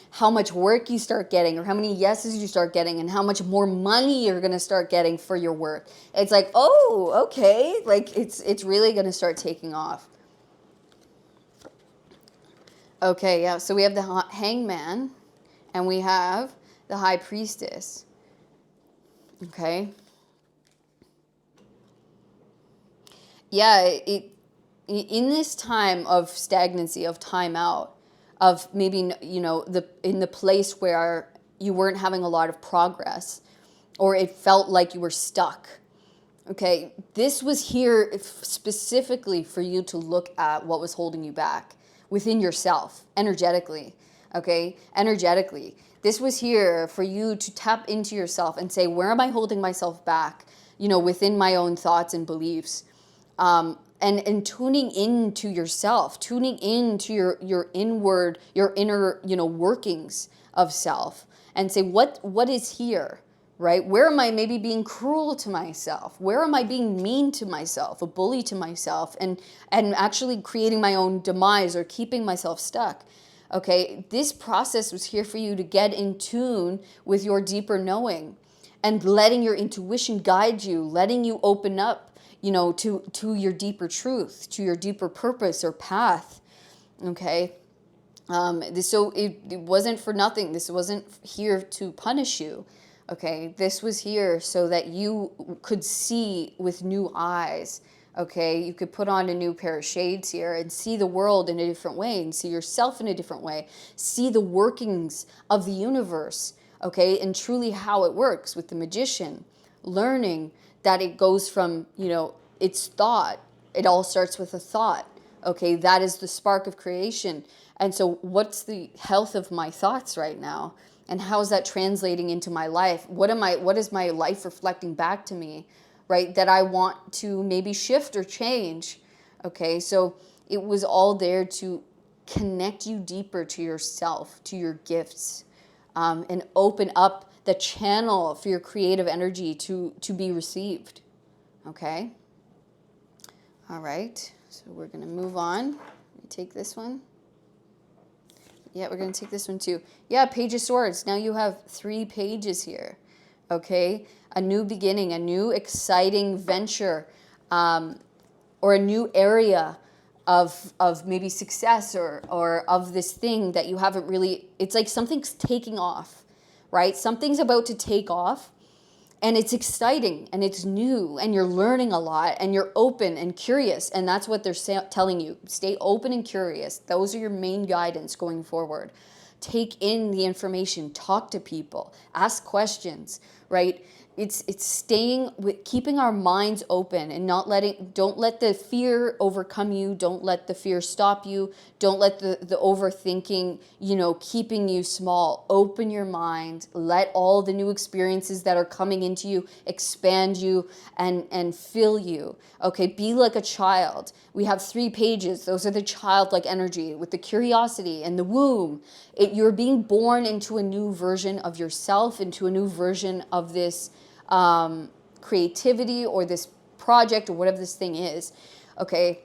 how much work you start getting, or how many yeses you start getting, and how much more money you're gonna start getting for your work. It's like, oh, okay, like it's really gonna start taking off. Okay, yeah. So we have the Hangman, and we have the High Priestess. Okay. Yeah, in this time of stagnancy, of time out, of maybe, you know, in the place where you weren't having a lot of progress, or it felt like you were stuck. Okay, this was here specifically for you to look at what was holding you back within yourself, energetically. Okay, energetically. This was here for you to tap into yourself and say, where am I holding myself back? You know, within my own thoughts and beliefs. And tuning into yourself, tuning into your inward, your inner, you know, workings of self, and say, what is here, right? Where am I maybe being cruel to myself? Where am I being mean to myself, a bully to myself, and actually creating my own demise or keeping myself stuck? Okay, this process was here for you to get in tune with your deeper knowing, and letting your intuition guide you, letting you open up, you know, to your deeper truth, to your deeper purpose or path. Okay. So it wasn't for nothing. This wasn't here to punish you. Okay. This was here so that you could see with new eyes. Okay. You could put on a new pair of shades here and see the world in a different way, and see yourself in a different way. See the workings of the universe. Okay. And truly how it works with the magician, learning that it goes from, you know, it's thought. It all starts with a thought. Okay, that is the spark of creation. And so what's the health of my thoughts right now? And how is that translating into my life? What is my life reflecting back to me, right? That I want to maybe shift or change. Okay, so it was all there to connect you deeper to yourself, to your gifts, and open up the channel for your creative energy to be received. Okay? All right. So we're going to move on. Let me take this one. Yeah, we're going to take this one too. Yeah, Page of Swords. Now you have 3 pages here. Okay? A new beginning, a new exciting venture, or a new area of maybe success, or of this thing that you haven't really, it's like something's taking off, right? Something's about to take off, and it's exciting, and it's new, and you're learning a lot, and you're open and curious, and that's what they're telling you. Stay open and curious. Those are your main guidance going forward. Take in the information, talk to people, ask questions, right? it's staying with, keeping our minds open and don't let the fear overcome you. Don't let the fear stop you. Don't let the overthinking, keeping you small. Open your mind. Let all the new experiences that are coming into you expand you and fill you. Okay, be like a child. We have 3 pages. Those are the childlike energy with the curiosity and the womb. You're being born into a new version of yourself, into a new version of this creativity or this project or whatever this thing is. Okay.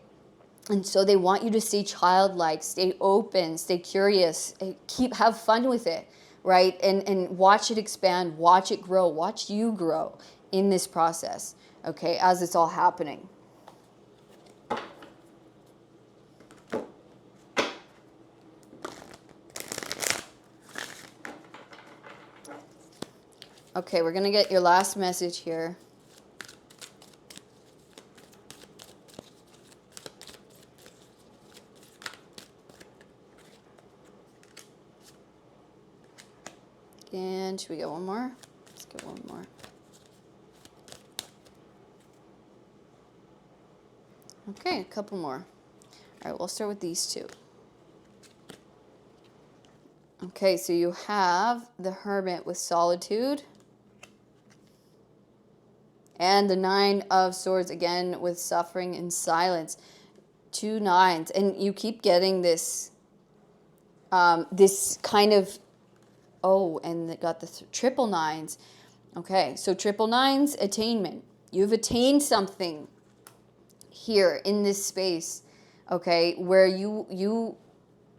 And so they want you to stay childlike, stay open, stay curious, have fun with it, right? And watch it expand, watch it grow, watch you grow in this process, okay, as it's all happening. Okay, we're going to get your last message here. And should we get one more? Let's get one more. Okay, a couple more. All right, we'll start with these 2. Okay, so you have the Hermit with solitude. And the 9 of Swords again with suffering and silence. 2 9s. And you keep getting this, this kind of, and it got the triple 9s. Okay, so triple 9s, attainment. You've attained something here in this space, okay, where you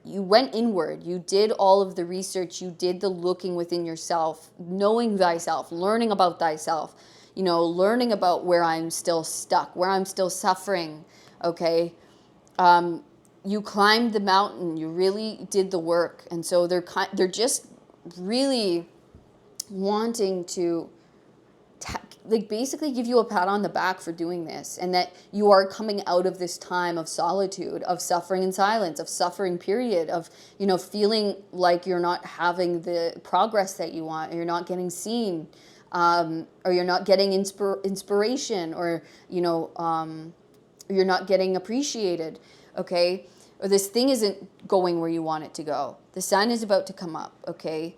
went inward. You did all of the research. You did the looking within yourself, knowing thyself, learning about thyself, learning about where I'm still stuck, where I'm still suffering, okay? You climbed the mountain. You really did the work. And so they're just really wanting to basically give you a pat on the back for doing this, and that you are coming out of this time of solitude, of suffering and silence, of suffering period, of feeling like you're not having the progress that you want, or you're not getting seen, or you're not getting inspiration, or you're not getting appreciated, okay, or this thing isn't going where you want it to go. The sun is about to come up, okay.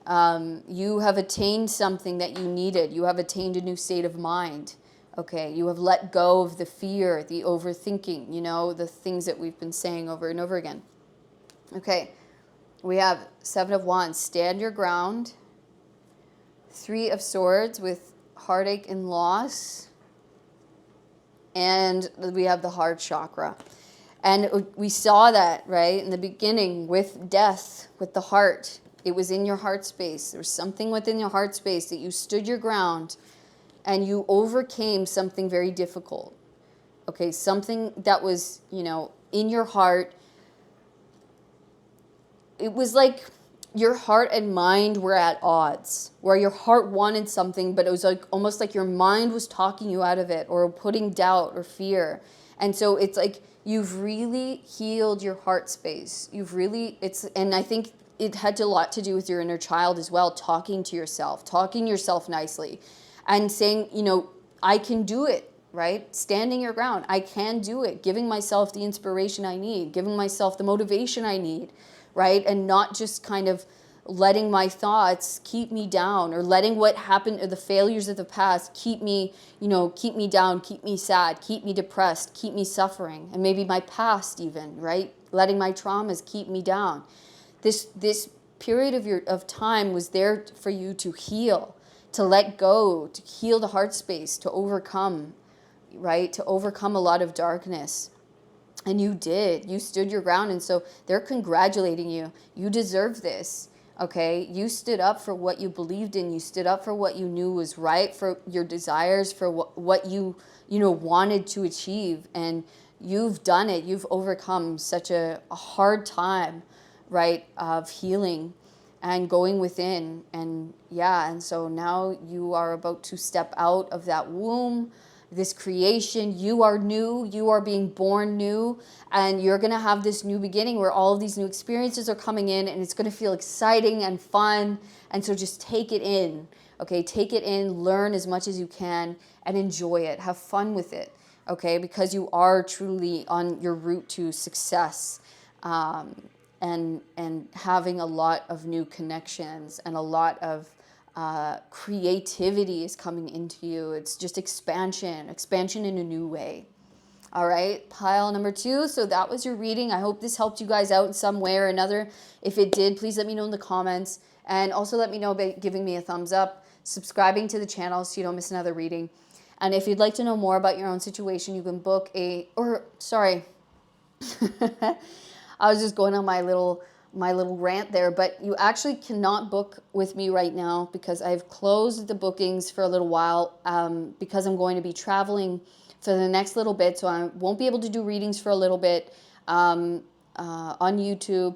You have attained something that you needed. You have attained a new state of mind. Okay, you have let go of the fear, the overthinking, the things that we've been saying over and over again. Okay, we have 7 of Wands, stand your ground. 3 of Swords with heartache and loss. And we have the heart chakra. And we saw that, right, in the beginning with death, with the heart. It was in your heart space. There was something within your heart space that you stood your ground and you overcame something very difficult. Okay, something that was, in your heart. It was like your heart and mind were at odds, where your heart wanted something, but it was like almost like your mind was talking you out of it, or putting doubt or fear. And so it's like you've really healed your heart space. And I think it had a lot to do with your inner child as well, talking to yourself nicely, and saying, I can do it, right? Standing your ground. I can do it. Giving myself the inspiration I need, giving myself the motivation I need, right? And not just kind of letting my thoughts keep me down, or letting what happened, or the failures of the past keep me down, keep me sad, keep me depressed, keep me suffering. And maybe my past even, right? Letting my traumas keep me down. This period of time was there for you to heal, to let go, to heal the heart space, to overcome, right? To overcome a lot of darkness. And you did. You stood your ground. And so they're congratulating you. You deserve this. Okay? You stood up for what you believed in. You stood up for what you knew was right, for your desires, for what you wanted to achieve. And you've done it. You've overcome such a hard time, right, of healing and going within. And so now you are about to step out of that womb, this creation. You are new, you are being born new, and you're gonna have this new beginning where all of these new experiences are coming in, and it's gonna feel exciting and fun. And so just take it in, okay? Take it in, learn as much as you can, and enjoy it. Have fun with it, okay? Because you are truly on your route to success, and having a lot of new connections, and a lot of creativity is coming into you. It's just expansion in a new way. All right, pile number 2. So that was your reading. I hope this helped you guys out in some way or another. If it did, please let me know in the comments. And also let me know by giving me a thumbs up, subscribing to the channel so you don't miss another reading. And if you'd like to know more about your own situation, you can book I was just going on my little rant there, but you actually cannot book with me right now because I've closed the bookings for a little while, because I'm going to be traveling for the next little bit, so I won't be able to do readings for a little bit on YouTube,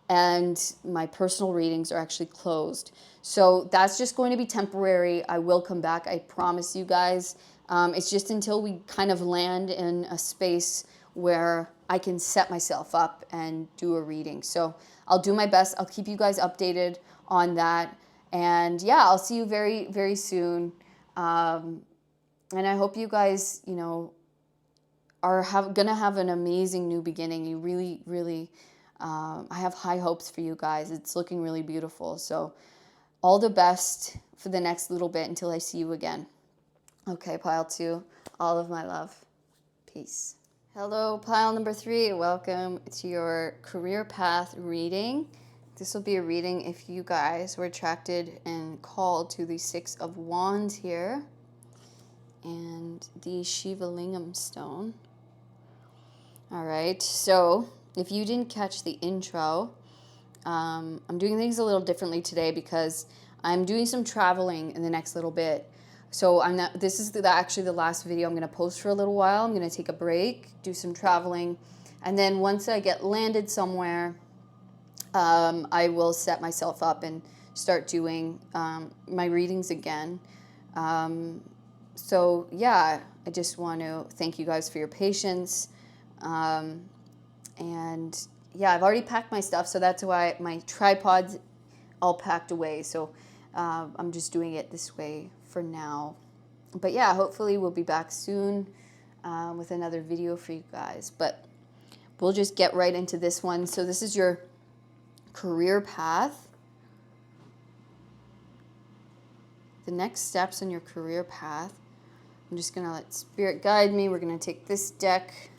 and my personal readings are actually closed. So that's just going to be temporary. I will come back, I promise you guys. It's just until we kind of land in a space where I can set myself up and do a reading. So I'll do my best. I'll keep you guys updated on that. And yeah, I'll see you very, very soon. And I hope you guys, you know, are gonna have an amazing new beginning. You really, really, I have high hopes for you guys. It's looking really beautiful. So all the best for the next little bit until I see you again. Okay, pile 2, all of my love. Peace. Hello, pile number 3. Welcome to your career path reading. This will be a reading if you guys were attracted and called to the 6 of Wands here and the Shiva Lingam stone. All right, so if you didn't catch the intro, I'm doing things a little differently today because I'm doing some traveling in the next little bit. So this is actually the last video I'm going to post for a little while. I'm going to take a break, do some traveling, and then once I get landed somewhere, I will set myself up and start doing my readings again. So yeah, I just want to thank you guys for your patience. And yeah, I've already packed my stuff, so that's why my tripod's all packed away. So I'm just doing it this way for now. But yeah, hopefully we'll be back soon with another video for you guys. But we'll just get right into this one. So this is your career path. The next steps in your career path. I'm just going to let Spirit guide me. We're going to take this deck.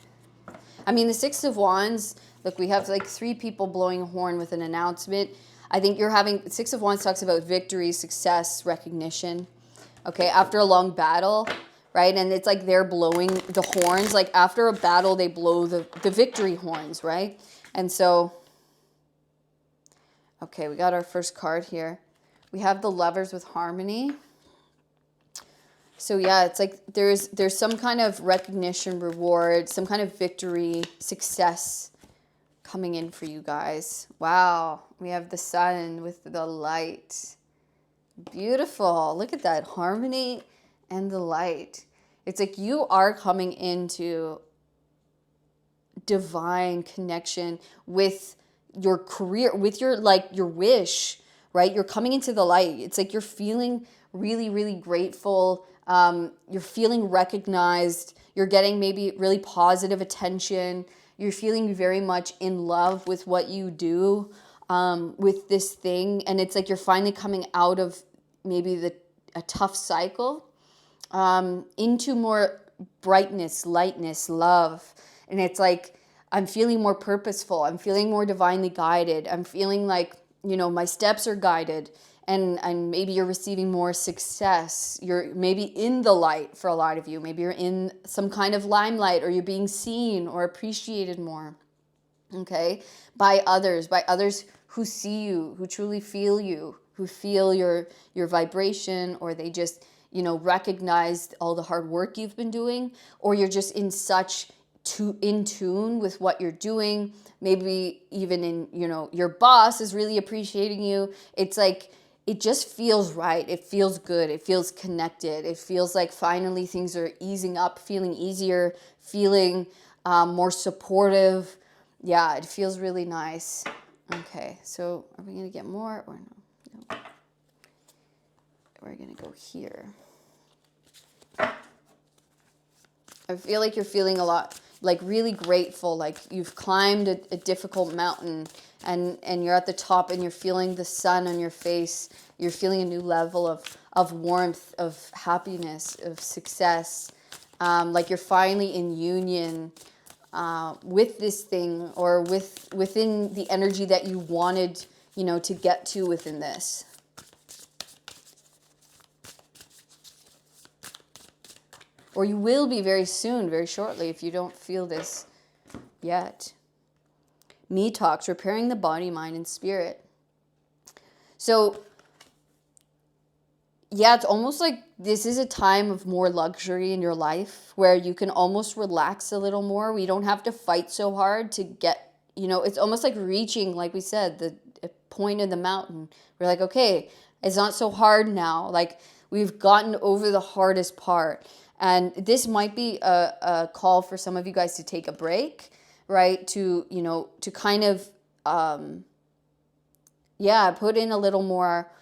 I mean, the 6 of Wands, look, we have like 3 people blowing a horn with an announcement. I think you're having, 6 of Wands talks about victory, success, recognition. Okay, after a long battle, right? And it's like they're blowing the horns. Like after a battle, they blow the victory horns, right? And so, okay, we got our first card here. We have the Lovers with Harmony. So yeah, it's like there's some kind of recognition, reward, some kind of victory, success coming in for you guys. Wow, we have the Sun with the light. Beautiful. Look at that harmony and the light. It's like you are coming into divine connection with your career, with your your wish, right? You're coming into the light. It's like you're feeling really, really grateful. You're feeling recognized. You're getting maybe really positive attention. You're feeling very much in love with what you do, with this thing. And it's like you're finally coming out of maybe a tough cycle into more brightness, lightness, love. And it's like I'm feeling more purposeful. I'm feeling more divinely guided. I'm feeling like, you know, my steps are guided. And maybe you're receiving more success. You're maybe in the light for a lot of you. Maybe you're in some kind of limelight, or you're being seen or appreciated more, okay, by others who see you, who truly feel you, who feel your vibration, or they just, you know, recognize all the hard work you've been doing, or you're just in tune with what you're doing. Maybe even in, you know, your boss is really appreciating you. It's like it just feels right. It feels good. It feels connected. It feels like finally things are easing up, feeling easier, feeling more supportive. Yeah, it feels really nice. Okay, so are we going to get more or no? No. We're going to go here. I feel like you're feeling a lot, like really grateful, like you've climbed a difficult mountain and you're at the top and you're feeling the sun on your face. You're feeling a new level of warmth, of happiness, of success. Like you're finally in union with this thing or within the energy that you wanted, you know, to get to within this. Or you will be very soon, very shortly, if you don't feel this yet. Me talks, repairing the body, mind, and spirit. So, yeah, it's almost like this is a time of more luxury in your life where you can almost relax a little more. We don't have to fight so hard to get, you know, it's almost like reaching, like we said, the point of the mountain. We're like, okay, it's not so hard now. Like, we've gotten over the hardest part. And this might be a call for some of you guys to take a break, right? To, you know, to kind of, put in a little more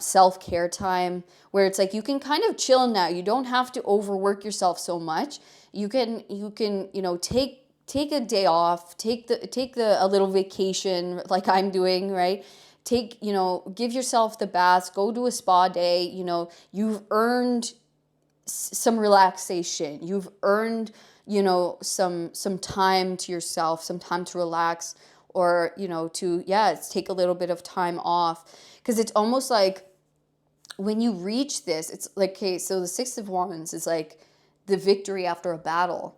self-care time where it's like you can kind of chill now. You don't have to overwork yourself so much. You can, you know, take a day off, take a little vacation like I'm doing, right? You know, give yourself the baths, go to a spa day. You know, you've earned some relaxation. You've earned, you know, some time to yourself, some time to relax, or, you know, to, take a little bit of time off. Because it's almost like when you reach this, it's like, okay, so the Six of Wands is like the victory after a battle.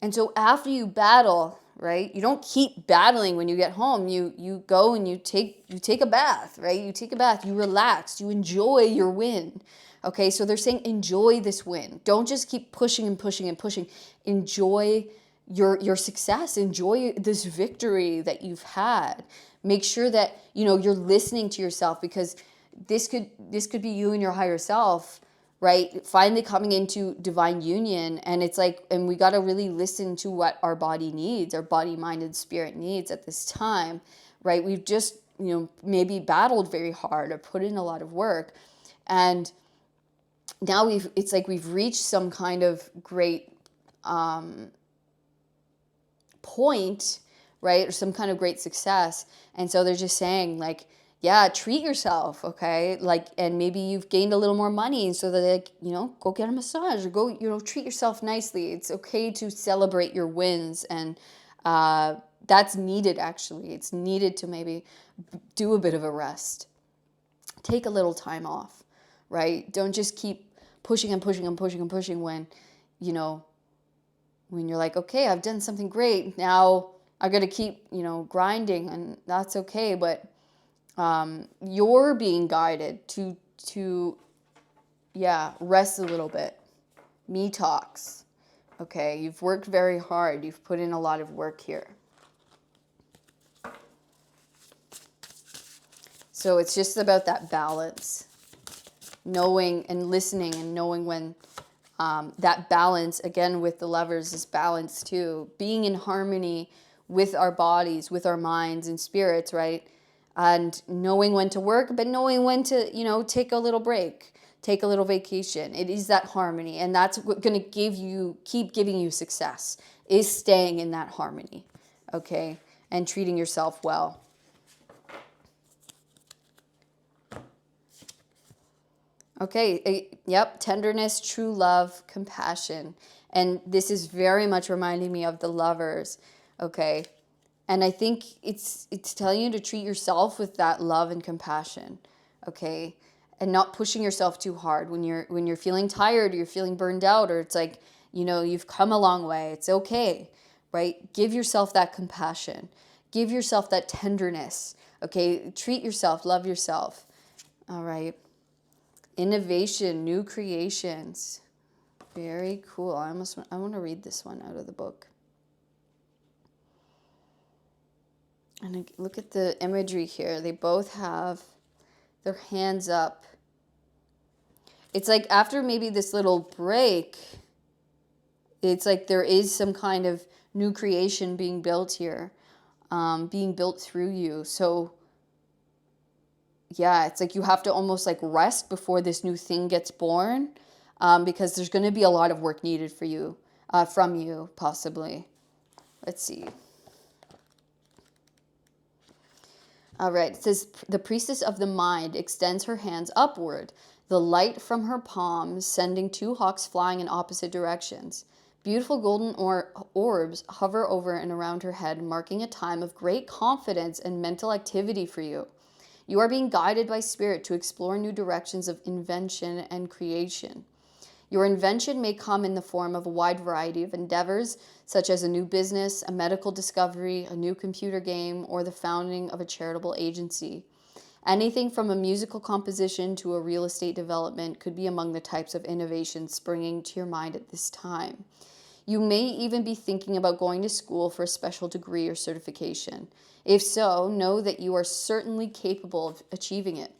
And so after you battle, right, you don't keep battling when you get home. You go and you take a bath, right? You take a bath, you relax, you enjoy your win. Okay, so they're saying enjoy this win. Don't just keep pushing and pushing and pushing. Enjoy your success. Enjoy this victory that you've had. Make sure that, you know, you're listening to yourself, because this could be you and your higher self, right? Finally coming into divine union. And it's like, and we got to really listen to what our body needs, our body, mind, and spirit needs at this time, right? We've just, you know, maybe battled very hard or put in a lot of work. And now it's like we've reached some kind of great point, right? Or some kind of great success. And so they're just saying, like, yeah, treat yourself, okay? Like, and maybe you've gained a little more money, so that, like, you know, go get a massage or go, you know, treat yourself nicely. It's okay to celebrate your wins, and that's needed, actually. It's needed to maybe do a bit of a rest. Take a little time off, right? Don't just keep pushing and pushing and pushing and pushing when, you know, when you're like, okay, I've done something great. Now I got to keep, you know, grinding, and that's okay. But you're being guided to rest a little bit. Me talks. Okay, you've worked very hard. You've put in a lot of work here. So it's just about that balance. Knowing and listening and knowing when that balance, again, with the Lovers, is balance too. Being in harmony with our bodies, with our minds and spirits, right? And knowing when to work, but knowing when to, you know, take a little break, take a little vacation. It is that harmony. And that's what's going to keep giving you success, is staying in that harmony, okay? And treating yourself well. Okay, yep, tenderness, true love, compassion. And this is very much reminding me of the Lovers, okay? And I think it's telling you to treat yourself with that love and compassion, okay? And not pushing yourself too hard when you're feeling tired, or you're feeling burned out, or it's like, you know, you've come a long way. It's okay, right? Give yourself that compassion. Give yourself that tenderness, okay? Treat yourself, love yourself, all right? Innovation, new creations. Very cool. I want to read this one out of the book. And look at the imagery here. They both have their hands up. It's like after maybe this little break, it's like there is some kind of new creation being built here, being built through you. So yeah, it's like you have to almost like rest before this new thing gets born, because there's going to be a lot of work needed for you, from you, possibly. Let's see. All right, it says, the priestess of the mind extends her hands upward, the light from her palms sending 2 hawks flying in opposite directions. Beautiful golden orbs hover over and around her head, marking a time of great confidence and mental activity for you. You are being guided by spirit to explore new directions of invention and creation. Your invention may come in the form of a wide variety of endeavors, such as a new business, a medical discovery, a new computer game, or the founding of a charitable agency. Anything from a musical composition to a real estate development could be among the types of innovations springing to your mind at this time. You may even be thinking about going to school for a special degree or certification. If so, know that you are certainly capable of achieving it.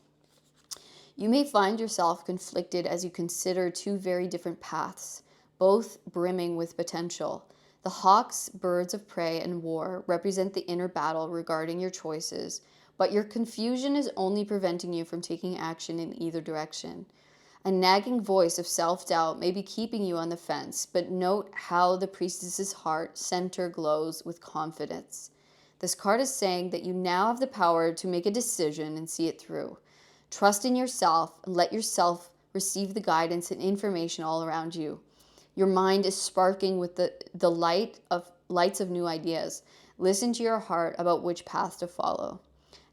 You may find yourself conflicted as you consider 2 very different paths, both brimming with potential. The hawks, birds of prey, and war represent the inner battle regarding your choices, but your confusion is only preventing you from taking action in either direction. A nagging voice of self-doubt may be keeping you on the fence, but note how the priestess's heart center glows with confidence. This card is saying that you now have the power to make a decision and see it through. Trust in yourself and let yourself receive the guidance and information all around you. Your mind is sparking with the lights of new ideas. Listen to your heart about which path to follow.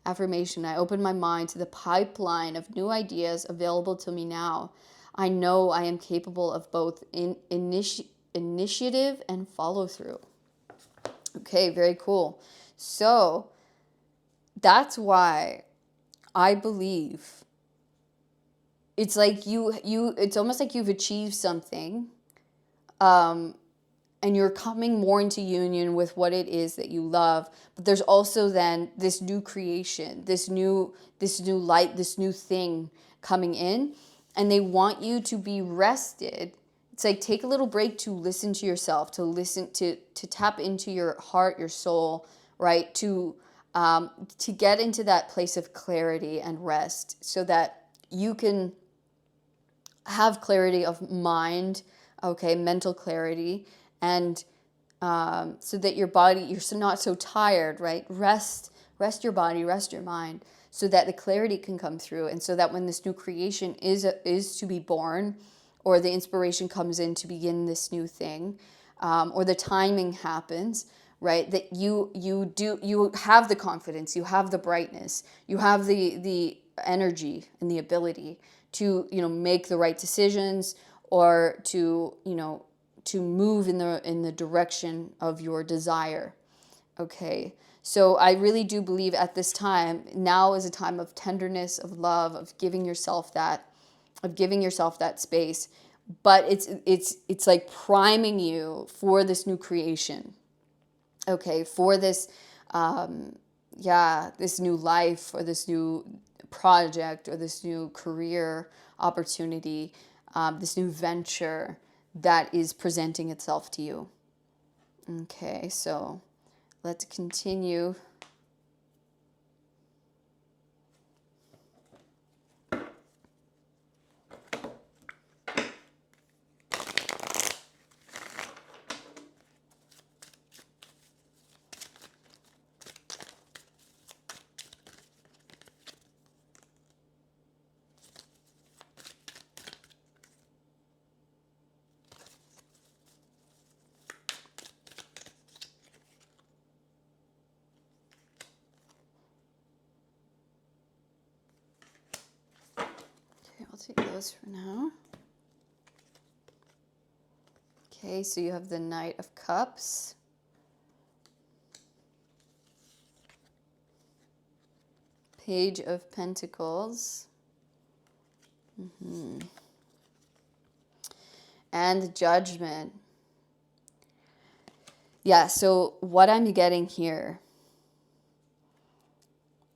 Affirmation: I open my mind to the pipeline of new ideas available to me now. I know I am capable of both initiative and follow through. Okay, very cool. So that's why I believe it's like it's almost like you've achieved something, and you're coming more into union with what it is that you love. But there's also then this new creation, this new light, this new thing coming in, and they want you to be rested. It's like take a little break to listen to yourself, to tap into your heart, your soul, right? To get into that place of clarity and rest, so that you can have clarity of mind, okay, mental clarity, and so that your body, you're not so tired, right? Rest your body, rest your mind, so that the clarity can come through, and so that when this new creation is to be born, or the inspiration comes in to begin this new thing, or the timing happens, right? That you have the confidence, you have the brightness, you have the energy and the ability to make the right decisions, or to move in the direction of your desire. Okay, so I really do believe at this time, now is a time of tenderness, of love, of giving yourself that space. But it's like priming you for this new creation. Okay, for this this new life, or this new project, or this new career opportunity, this new venture that is presenting itself to you. Okay, so let's continue. Okay, I'll take those for now. Okay, so you have the Knight of Cups. Page of Pentacles. And Judgment. Yeah, so what I'm getting here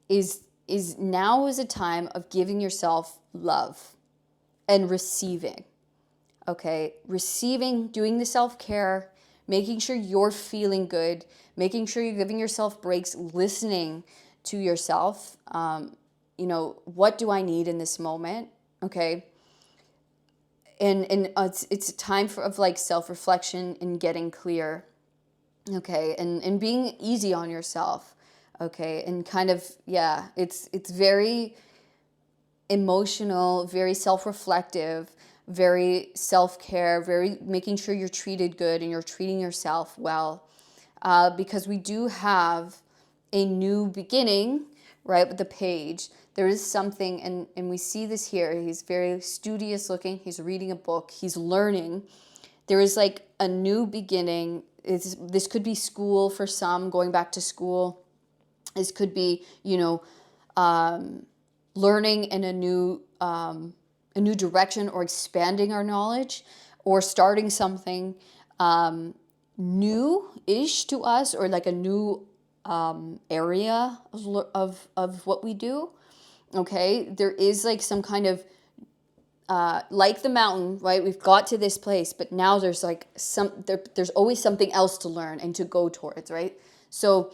is is now is a time of giving yourself love and receiving. Okay, receiving, doing the self-care, making sure you're feeling good, making sure you're giving yourself breaks, listening to yourself. What do I need in this moment? Okay. And it's a time of like self-reflection and getting clear. Okay. And being easy on yourself. Okay. And kind of, yeah, it's very emotional, very self-reflective, very self-care, very making sure you're treated good and you're treating yourself well. Because we do have a new beginning, right, with the page. There is something, and we see this here. He's very studious looking. He's reading a book. He's learning. There is like a new beginning. This could be school for some, going back to school. This could be, learning in a new direction, or expanding our knowledge, or starting something new-ish to us, or like a new area of what we do. Okay, there is like some kind of like the mountain, right? We've got to this place, but now there's like there's always something else to learn and to go towards, right? So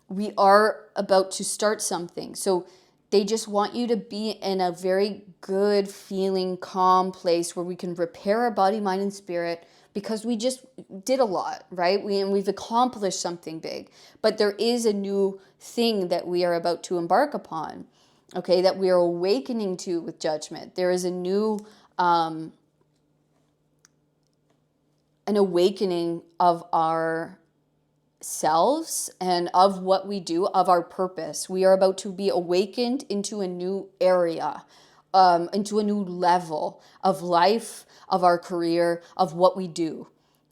we are about to start something. So they just want you to be in a very good feeling, calm place where we can repair our body, mind, and spirit, because we just did a lot, right? We've accomplished something big. But there is a new thing that we are about to embark upon, okay, that we are awakening to with judgment. There is a new, an awakening of our selves and of what we do, of our purpose. We are about to be awakened into a new area, into a new level of life, of our career, of what we do.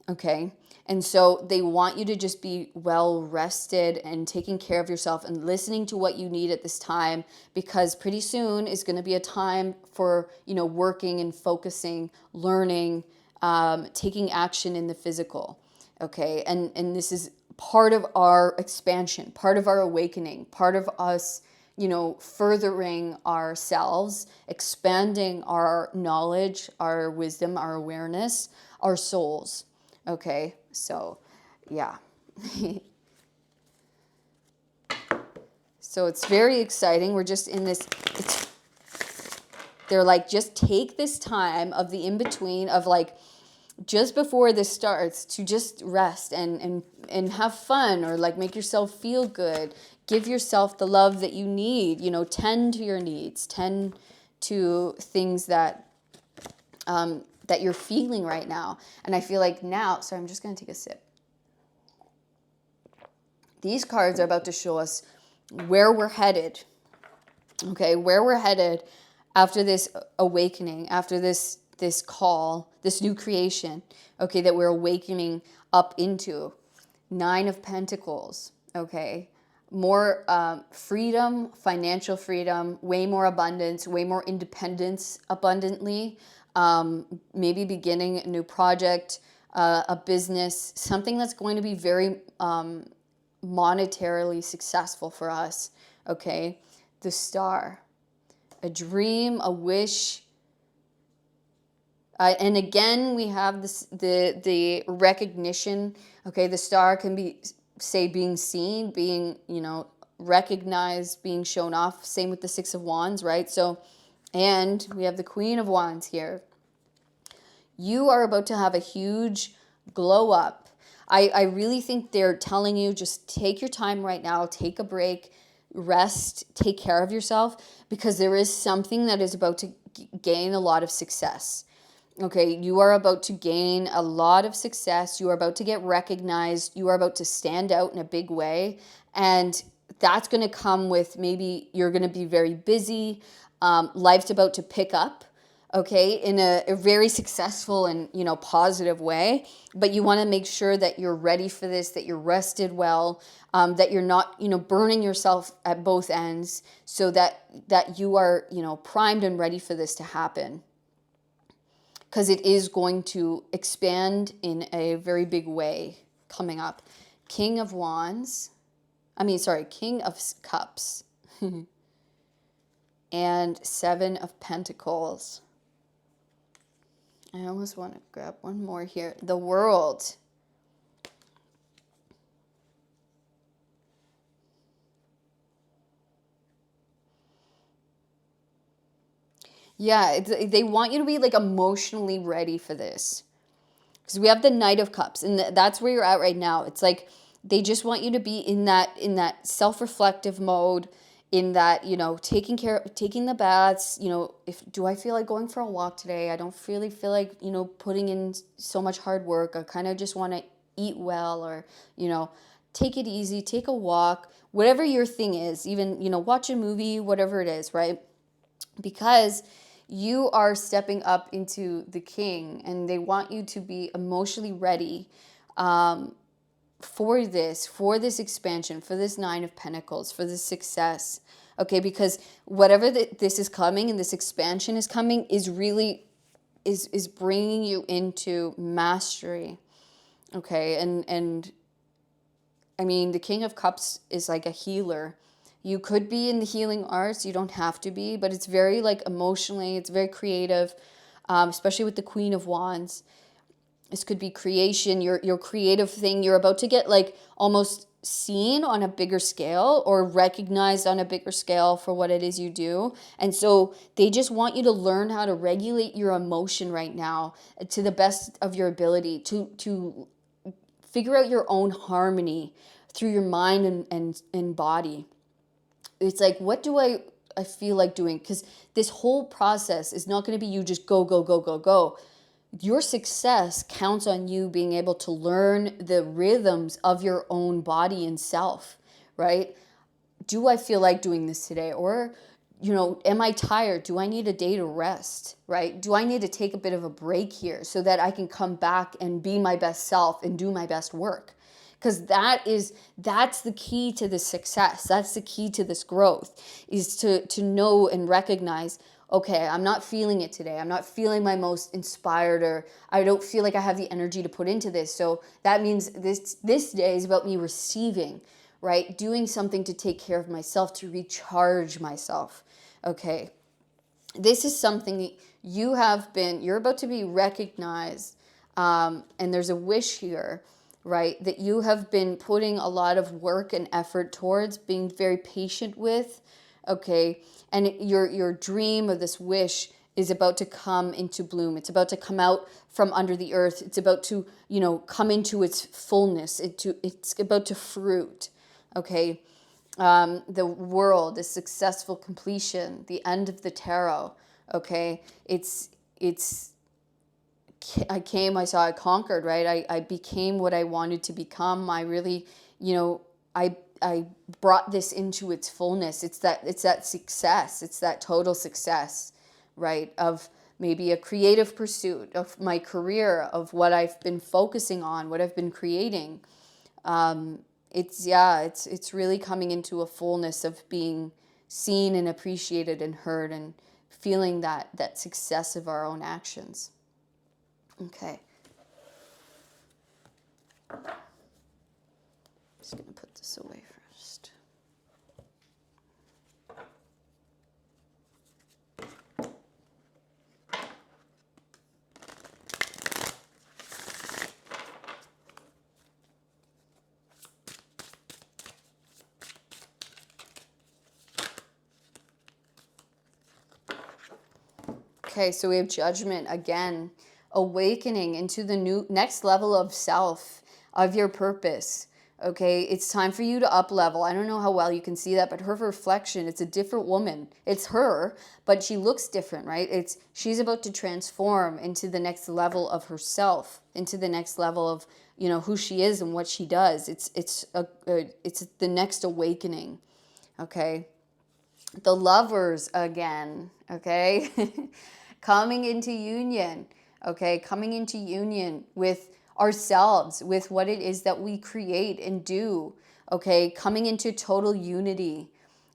Okay. And so they want you to just be well rested and taking care of yourself and listening to what you need at this time, because pretty soon is going to be a time for, working and focusing, learning, taking action in the physical. Okay. And this is part of our expansion, part of our awakening, part of us, furthering ourselves, expanding our knowledge, our wisdom, our awareness, our souls. Okay, so yeah. So it's very exciting. We're just in this, they're like, just take this time of the in-between of like, just before this starts, to just rest and have fun, or like make yourself feel good. Give yourself the love that you need, tend to your needs, tend to things that that you're feeling right now. And I feel like now, sorry, I'm just going to take a sip. These cards are about to show us where we're headed. Okay, where we're headed after this awakening, after this call, this new creation, okay, that we're awakening up into. 9 of Pentacles, okay. More freedom, financial freedom, way more abundance, way more independence abundantly. Maybe beginning a new project, a business, something that's going to be very monetarily successful for us, okay. The Star, a dream, a wish. And again, we have this, the recognition. Okay, the Star can be, say, being seen, being, recognized, being shown off. Same with the 6 of Wands, right? So, and we have the Queen of Wands here. You are about to have a huge glow up. I really think they're telling you, just take your time right now, take a break, rest, take care of yourself, because there is something that is about to gain a lot of success. Okay, you are about to gain a lot of success. You are about to get recognized. You are about to stand out in a big way. And that's going to come with, maybe you're going to be very busy. Life's about to pick up, okay, in a very successful and, positive way. But you want to make sure that you're ready for this, that you're rested well, that you're not, burning yourself at both ends, so that you are, primed and ready for this to happen. Because it is going to expand in a very big way coming up. King of Cups. and Seven of Pentacles. I almost want to grab one more here. The World. Yeah, they want you to be like emotionally ready for this. Because we have the Knight of Cups, and that's where you're at right now. It's like they just want you to be in that self-reflective mode, in that, you know, taking the baths, you know, if do I feel like going for a walk today? I don't really feel like, you know, putting in so much hard work. I kind of just want to eat well, or, you know, take it easy, take a walk, whatever your thing is, even, you know, watch a movie, whatever it is, right? Because you are stepping up into the king, and they want you to be emotionally ready for this expansion, for this Nine of Pentacles, for this success. Okay, because whatever this is coming, and this expansion is coming, is really is bringing you into mastery. Okay, and I mean, the King of Cups is like a healer. You could be in the healing arts, you don't have to be, but it's very like emotionally, it's very creative, especially with the Queen of Wands. This could be creation, your creative thing. You're about to get like almost seen on a bigger scale, or recognized on a bigger scale for what it is you do. And so they just want you to learn how to regulate your emotion right now to the best of your ability, to figure out your own harmony through your mind and body. It's like, what do I feel like doing? Because this whole process is not going to be you just go, go, go, go, go. Your success counts on you being able to learn the rhythms of your own body and self, right? Do I feel like doing this today? Or, you know, am I tired? Do I need a day to rest, right? Do I need to take a bit of a break here so that I can come back and be my best self and do my best work? Because that's the key to this success. That's the key to this growth, is to know and recognize, okay, I'm not feeling it today. I'm not feeling my most inspired, or I don't feel like I have the energy to put into this. So that means this day is about me receiving, right? Doing something to take care of myself, to recharge myself. Okay. This is something you're about to be recognized. And there's a wish here, right? That you have been putting a lot of work and effort towards, being very patient with. Okay. And your dream, or this wish, is about to come into bloom. It's about to come out from under the earth. It's about to, you know, come into its fullness. It's about to fruit. Okay. The World, the successful completion, the end of the tarot. Okay. I saw, I conquered, right? I became what I wanted to become. I really, you know, I brought this into its fullness. It's that success. It's that total success, right? Of maybe a creative pursuit, of my career, of what I've been focusing on, what I've been creating. It's really coming into a fullness of being seen and appreciated and heard, and feeling that success of our own actions. Okay. Just going to put this away first. Okay, so we have Judgment again, awakening into the new next level of self, of your purpose. Okay, it's time for you to up level. I don't know how well you can see that, but her reflection, it's a different woman. It's her, but she looks different, right? She's about to transform into the next level of herself, into the next level of, you know, who she is and what she does. It's the next awakening. Okay. The Lovers again, okay? Coming into union, okay? Coming into union with ourselves, with what it is that we create and do, okay? Coming into total unity,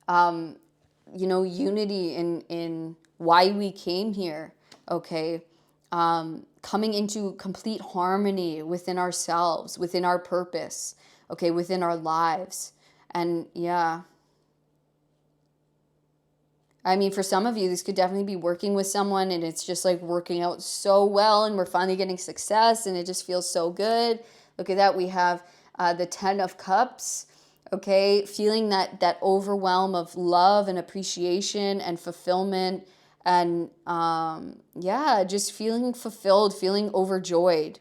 you know, unity in why we came here, okay? Coming into complete harmony within ourselves, within our purpose, okay? Within our lives. And yeah. I mean, for some of you, this could definitely be working with someone and it's just like working out so well and we're finally getting success and it just feels so good. Look at that. We have the 10 of Cups, okay? Feeling that overwhelm of love and appreciation and fulfillment and yeah, just feeling fulfilled, feeling overjoyed.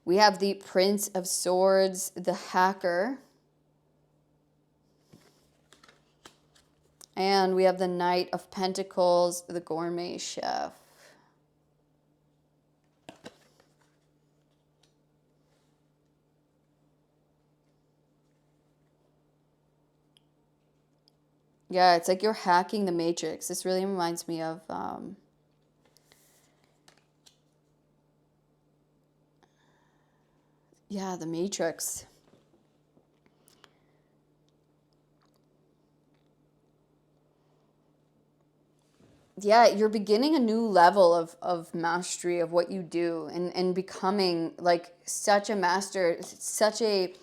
We have the Prince of Swords, the Hacker. And we have the Knight of Pentacles, the Gourmet Chef. Yeah, it's like you're hacking the Matrix. This really reminds me of yeah, the Matrix. Yeah, you're beginning a new level of mastery of what you do and becoming like such a master, such a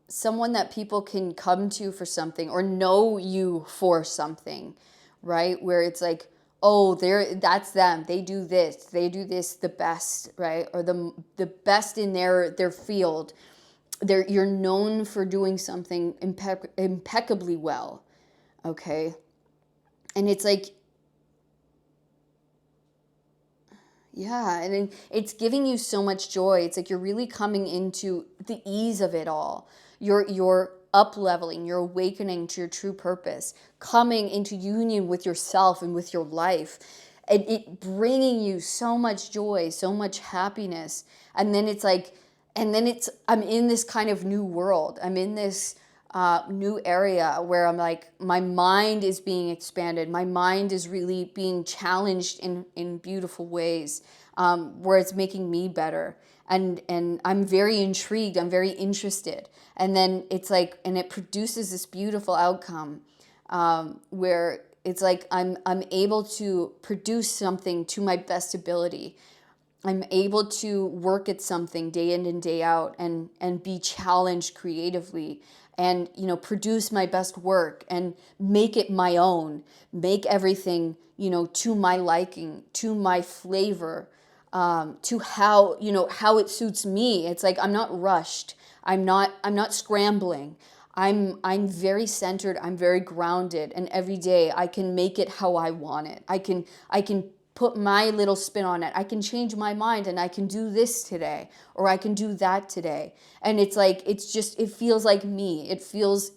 someone that people can come to for something or know you for something, right? Where it's like, oh, that's them. They do this the best, right? Or the best in their field. You're known for doing something impeccably well, okay? And it's like, yeah, and it's giving you so much joy. It's like you're really coming into the ease of it all. You're up leveling, you're awakening to your true purpose, coming into union with yourself and with your life. And it bringing you so much joy, so much happiness. And then it's like, I'm in this kind of new world. I'm in this new area where I'm like, my mind is being expanded. My mind is really being challenged in beautiful ways, where it's making me better. And I'm very intrigued. I'm very interested. And then it's like, and it produces this beautiful outcome, where it's like I'm able to produce something to my best ability. I'm able to work at something day in and day out and be challenged creatively and, you know, produce my best work and make it my own, make everything, you know, to my liking, to my flavor, to how, you know, how it suits me. It's like I'm not rushed. I'm not scrambling. I'm very centered, I'm very grounded, and every day I can make it how I want it. I can put my little spin on it. I can change my mind and I can do this today or I can do that today. And it's like it feels like me. It feels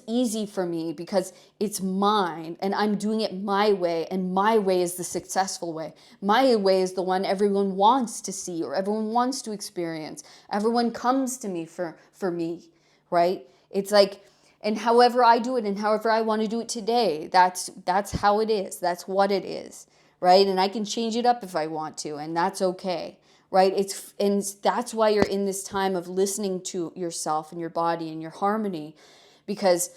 easy for me because it's mine and I'm doing it my way, and my way is the successful way. My way is the one everyone wants to see or everyone wants to experience. Everyone comes to me for me, right? It's like, and however I do it and however I want to do it today, that's how it is. That's what it is, right? And I can change it up if I want to, and that's okay, right? And that's why you're in this time of listening to yourself and your body and your harmony, because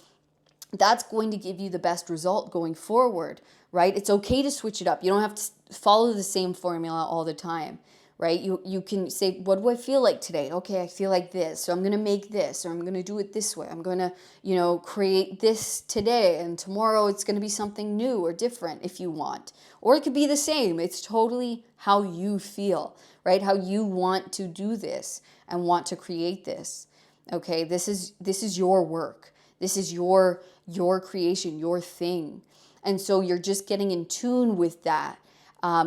that's going to give you the best result going forward, right? It's okay to switch it up. You don't have to follow the same formula all the time, right? You can say, what do I feel like today? Okay, I feel like this, so I'm going to make this, or I'm going to do it this way. I'm going to, you know, create this today, and tomorrow it's going to be something new or different if you want. Or it could be the same. It's totally how you feel, right? How you want to do this and want to create this. Okay, this is your work. This is your creation, your thing. And so you're just getting in tune with that,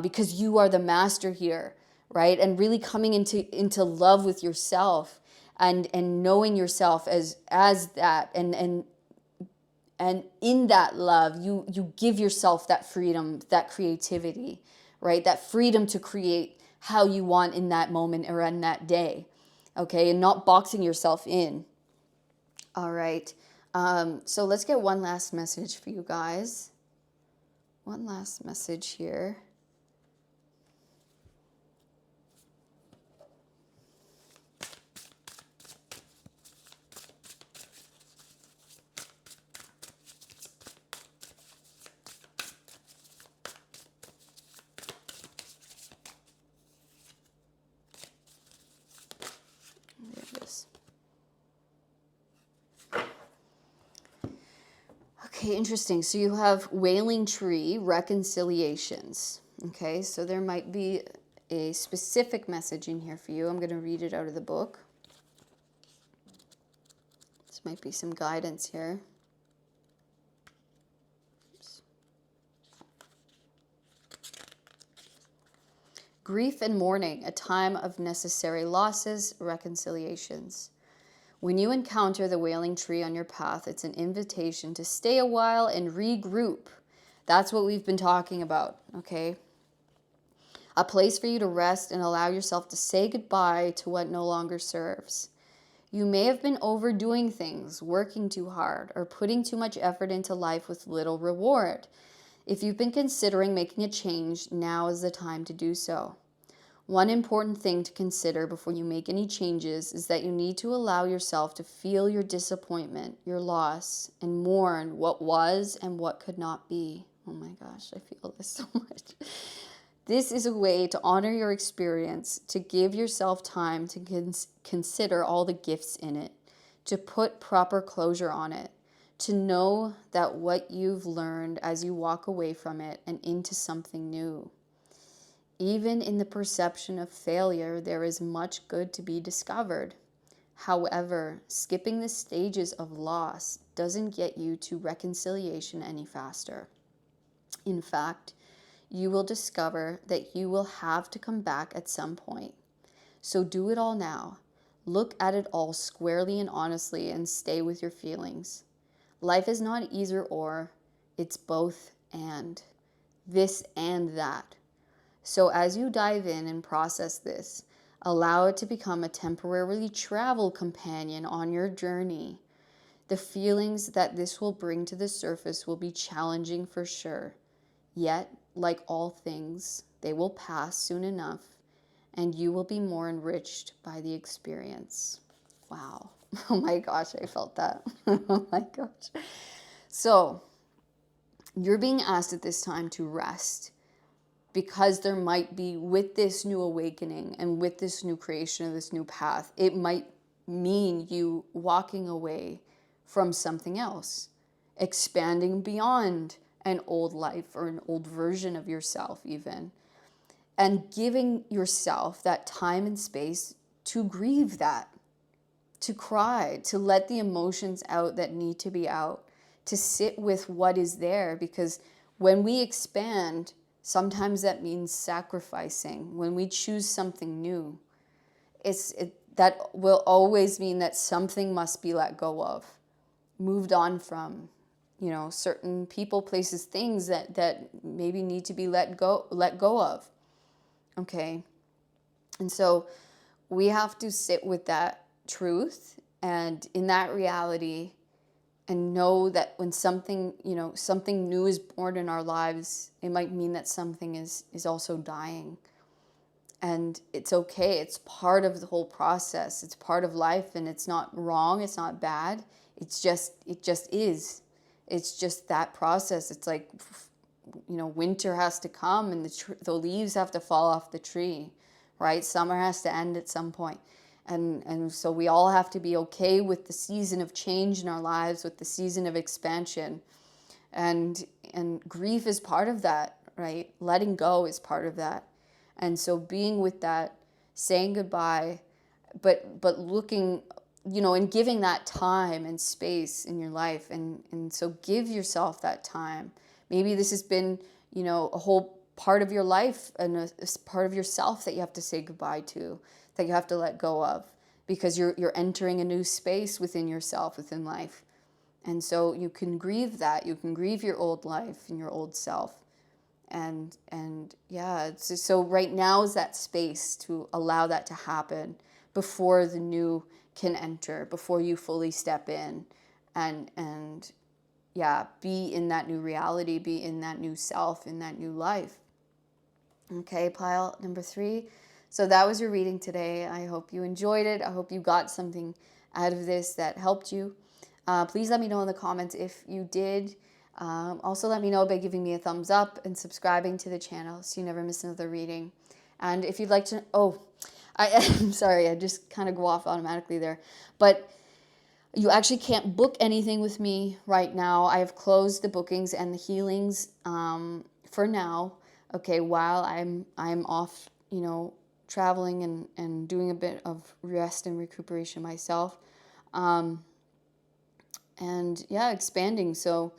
because you are the master here, right? And really coming into love with yourself and knowing yourself as that, and in that love, you give yourself that freedom, that creativity, right? That freedom to create how you want in that moment or in that day, okay? And not boxing yourself in. All right. So let's get one last message for you guys. One last message here. There it is. Okay, interesting. So you have wailing tree, reconciliations. Okay, so there might be a specific message in here for you. I'm going to read it out of the book. This might be some guidance here. Oops. Grief and mourning, a time of necessary losses, reconciliations. When you encounter the wailing tree on your path, it's an invitation to stay a while and regroup. That's what we've been talking about, okay? A place for you to rest and allow yourself to say goodbye to what no longer serves. You may have been overdoing things, working too hard, or putting too much effort into life with little reward. If you've been considering making a change, now is the time to do so. One important thing to consider before you make any changes is that you need to allow yourself to feel your disappointment, your loss, and mourn what was and what could not be. Oh my gosh, I feel this so much. This is a way to honor your experience, to give yourself time to consider all the gifts in it, to put proper closure on it, to know that what you've learned as you walk away from it and into something new. Even in the perception of failure, there is much good to be discovered. However, skipping the stages of loss doesn't get you to reconciliation any faster. In fact, you will discover that you will have to come back at some point. So do it all now. Look at it all squarely and honestly and stay with your feelings. Life is not either or, it's both and. This and that. So as you dive in and process this, allow it to become a temporary travel companion on your journey. The feelings that this will bring to the surface will be challenging for sure. Yet, like all things, they will pass soon enough, and you will be more enriched by the experience. Wow. Oh my gosh, I felt that. Oh my gosh. So, you're being asked at this time to rest. Because there might be, with this new awakening and with this new creation of this new path, it might mean you walking away from something else, expanding beyond an old life or an old version of yourself even, and giving yourself that time and space to grieve that, to cry, to let the emotions out that need to be out, to sit with what is there. Because when we expand, sometimes that means sacrificing. When we choose something new, that will always mean that something must be let go of, moved on from, certain people, places, things that maybe need to be let go of. Okay. And so we have to sit with that truth and in that reality, and know that when something new is born in our lives, it might mean that something is also dying. And it's okay. It's part of the whole process. It's part of life, and it's not wrong. It's not bad. It just is. It's just that process. It's like, winter has to come and the leaves have to fall off the tree, right? Summer has to end at some point. And so we all have to be okay with the season of change in our lives, with the season of expansion. And grief is part of that, right? Letting go is part of that. And so being with that, saying goodbye, but looking, and giving that time and space in your life. And so give yourself that time. Maybe this has been, a whole part of your life and a part of yourself that you have to say goodbye to, that you have to let go of, because you're entering a new space within yourself, within life. And so you can grieve that. You can grieve your old life and your old self. And yeah, so right now is that space to allow that to happen before the new can enter, before you fully step in and yeah, be in that new reality, be in that new self, in that new life. Okay, pile number 3. So that was your reading today. I hope you enjoyed it. I hope you got something out of this that helped you. Please let me know in the comments if you did. Also let me know by giving me a thumbs up and subscribing to the channel so you never miss another reading. And if you'd like to, I'm sorry, I just kind of go off automatically there. But You actually can't book anything with me right now. I have closed the bookings and the healings for now. Okay, while I'm off, you know, traveling and doing a bit of rest and recuperation myself. And yeah, expanding. So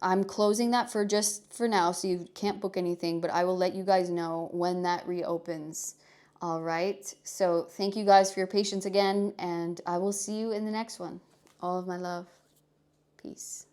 I'm closing that for now, so you can't book anything, but I will let you guys know when that reopens. All right. So thank you guys for your patience again, and I will see you in the next one. All of my love. Peace.